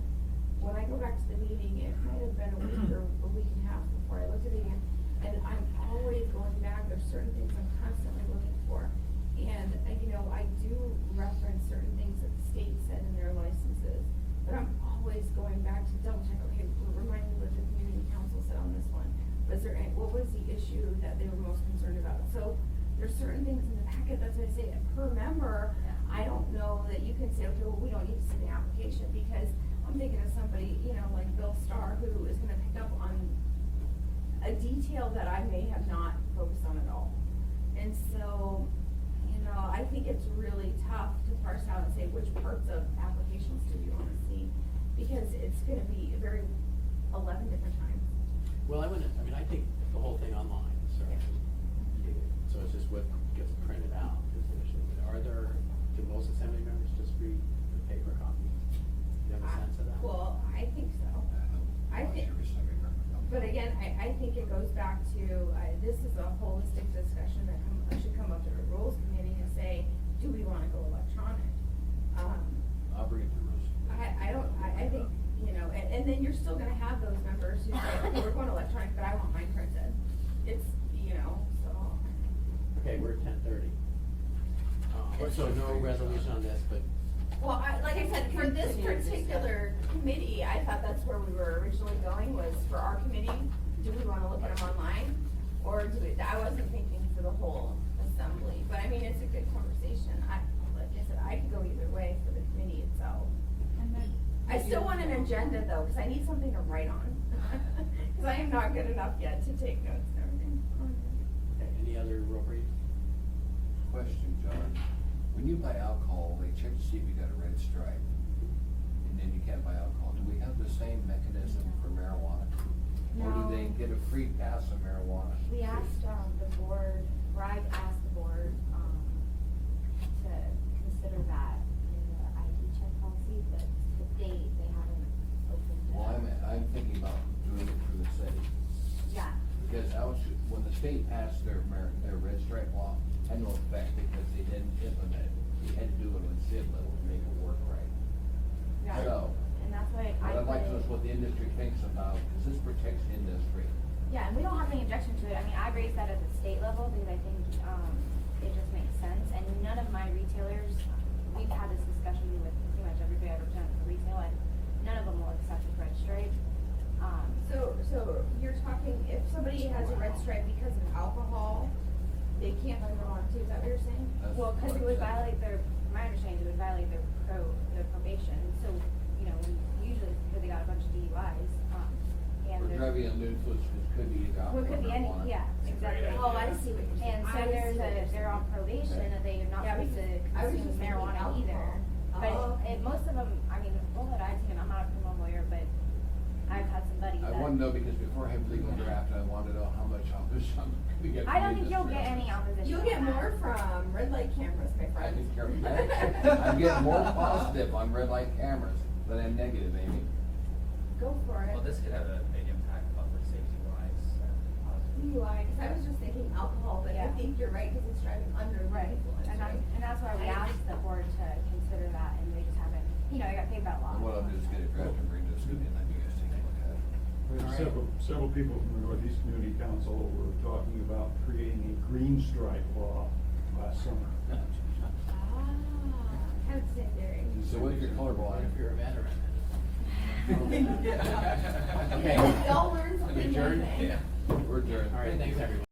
When I go back to the meeting, it might have been a week or a week and a half before I looked at it again. And I'm always going back, there's certain things I'm constantly looking for. And, you know, I do reference certain things that the state said in their licenses. But I'm always going back to double check, okay, remind me what the community council said on this one. Was there any, what was the issue that they were most concerned about? So there's certain things in the packet, that's why I say, per member, I don't know that you can say, okay, well, we don't need to see the application, because I'm thinking of somebody, you know, like Bill Starr, who is gonna pick up on a detail that I may have not focused on at all. And so, you know, I think it's really tough to parse out and say which parts of applications do you wanna see, because it's gonna be very 11 different times. Well, I think the whole thing online, so, so it's just what gets printed out is the issue. Do most assembly members just read the paper copy? Do you have a sense of that? Well, I think so. I think, but again, I think it goes back to, this is a holistic discussion that should come up to the rules committee and say, do we wanna go electronic? I'll bring it to Bruce. I think, you know, and then you're still gonna have those members who say, okay, we're going electronic, but I want mine printed. It's, you know, so. Okay, we're at 10:30. So no resolution on this, but Well, like I said, for this particular committee, I thought that's where we were originally going, was for our committee, do we wanna look at them online? Or do we, I wasn't thinking for the whole assembly, but I mean, it's a good conversation. Like I said, I could go either way for the committee itself. I still want an agenda though, cause I need something to write on. Cause I am not good enough yet to take notes and everything. okay, any other road brief? Question, John. When you buy alcohol, they check to see if you got a red stripe, and then you can't buy alcohol. Do we have the same mechanism for marijuana? Or do No. they get a free pass of marijuana? We asked, the board, or I asked the board, to consider that in the ID check policy, but to date, they haven't opened it. Well, I'm thinking about doing it for the city. Yeah, Because when the state passed their red stripe law, had no effect because they didn't implement it. You had to do it on SID level to make it work right. yeah, So, and that's why what I'd like to know is put what the industry thinks about, because this protects the industry. yeah, and we don't have any objection to it. I mean, I raised that at the state level because I think, it just makes sense. And none of my retailers, we've had this discussion with pretty much everybody I represent for retail, and none of them will accept the red stripe. So you're talking, if somebody has a red stripe because of alcohol, they can't buy marijuana too, is that what you're saying? That's Well, cause what it would I'm saying. violate my understanding, it would violate their probation. So, you know, usually it's because they got a bunch of DUIs, and For there's. driving on loose, which could be either Well, alcohol it could or be any, marijuana. yeah, exactly. Oh, I see what you're saying. And so I there's see what you're they're on saying. probation, and they are not Yeah, supposed to because I was consume just thinking marijuana either. alcohol. But Oh, okay. most of them, I mean, well, that I've seen, I'm not a criminal lawyer, but I've had some buddies I that. want to know, because before I have legal draft, I want to know how much opposition I'm gonna get. I don't from think you'll industry. get any opposition. You'll on get that. more from red light cameras, my I friend. think I'm getting more positive on red light cameras than I'm negative, Amy. Go for it. Well, this could have a big impact public safety wise. DUI, cause I was just thinking alcohol, but I Yeah. think you're right, cause it's driving under the Right, influence, and right? that's why we asked the board to consider that, and they just haven't, you know, they got paid by law. And what I'll do is get a draft and bring this to you, and then you guys take a look at it. Several people from the Northeast Community Council were talking about creating a green stripe law last summer. Ah, kind of secondary. So what if you're colorblind? If you're a veteran. Okay, Okay. we all learned something. Adjourned? today. We're adjourned. All right, thanks, everyone.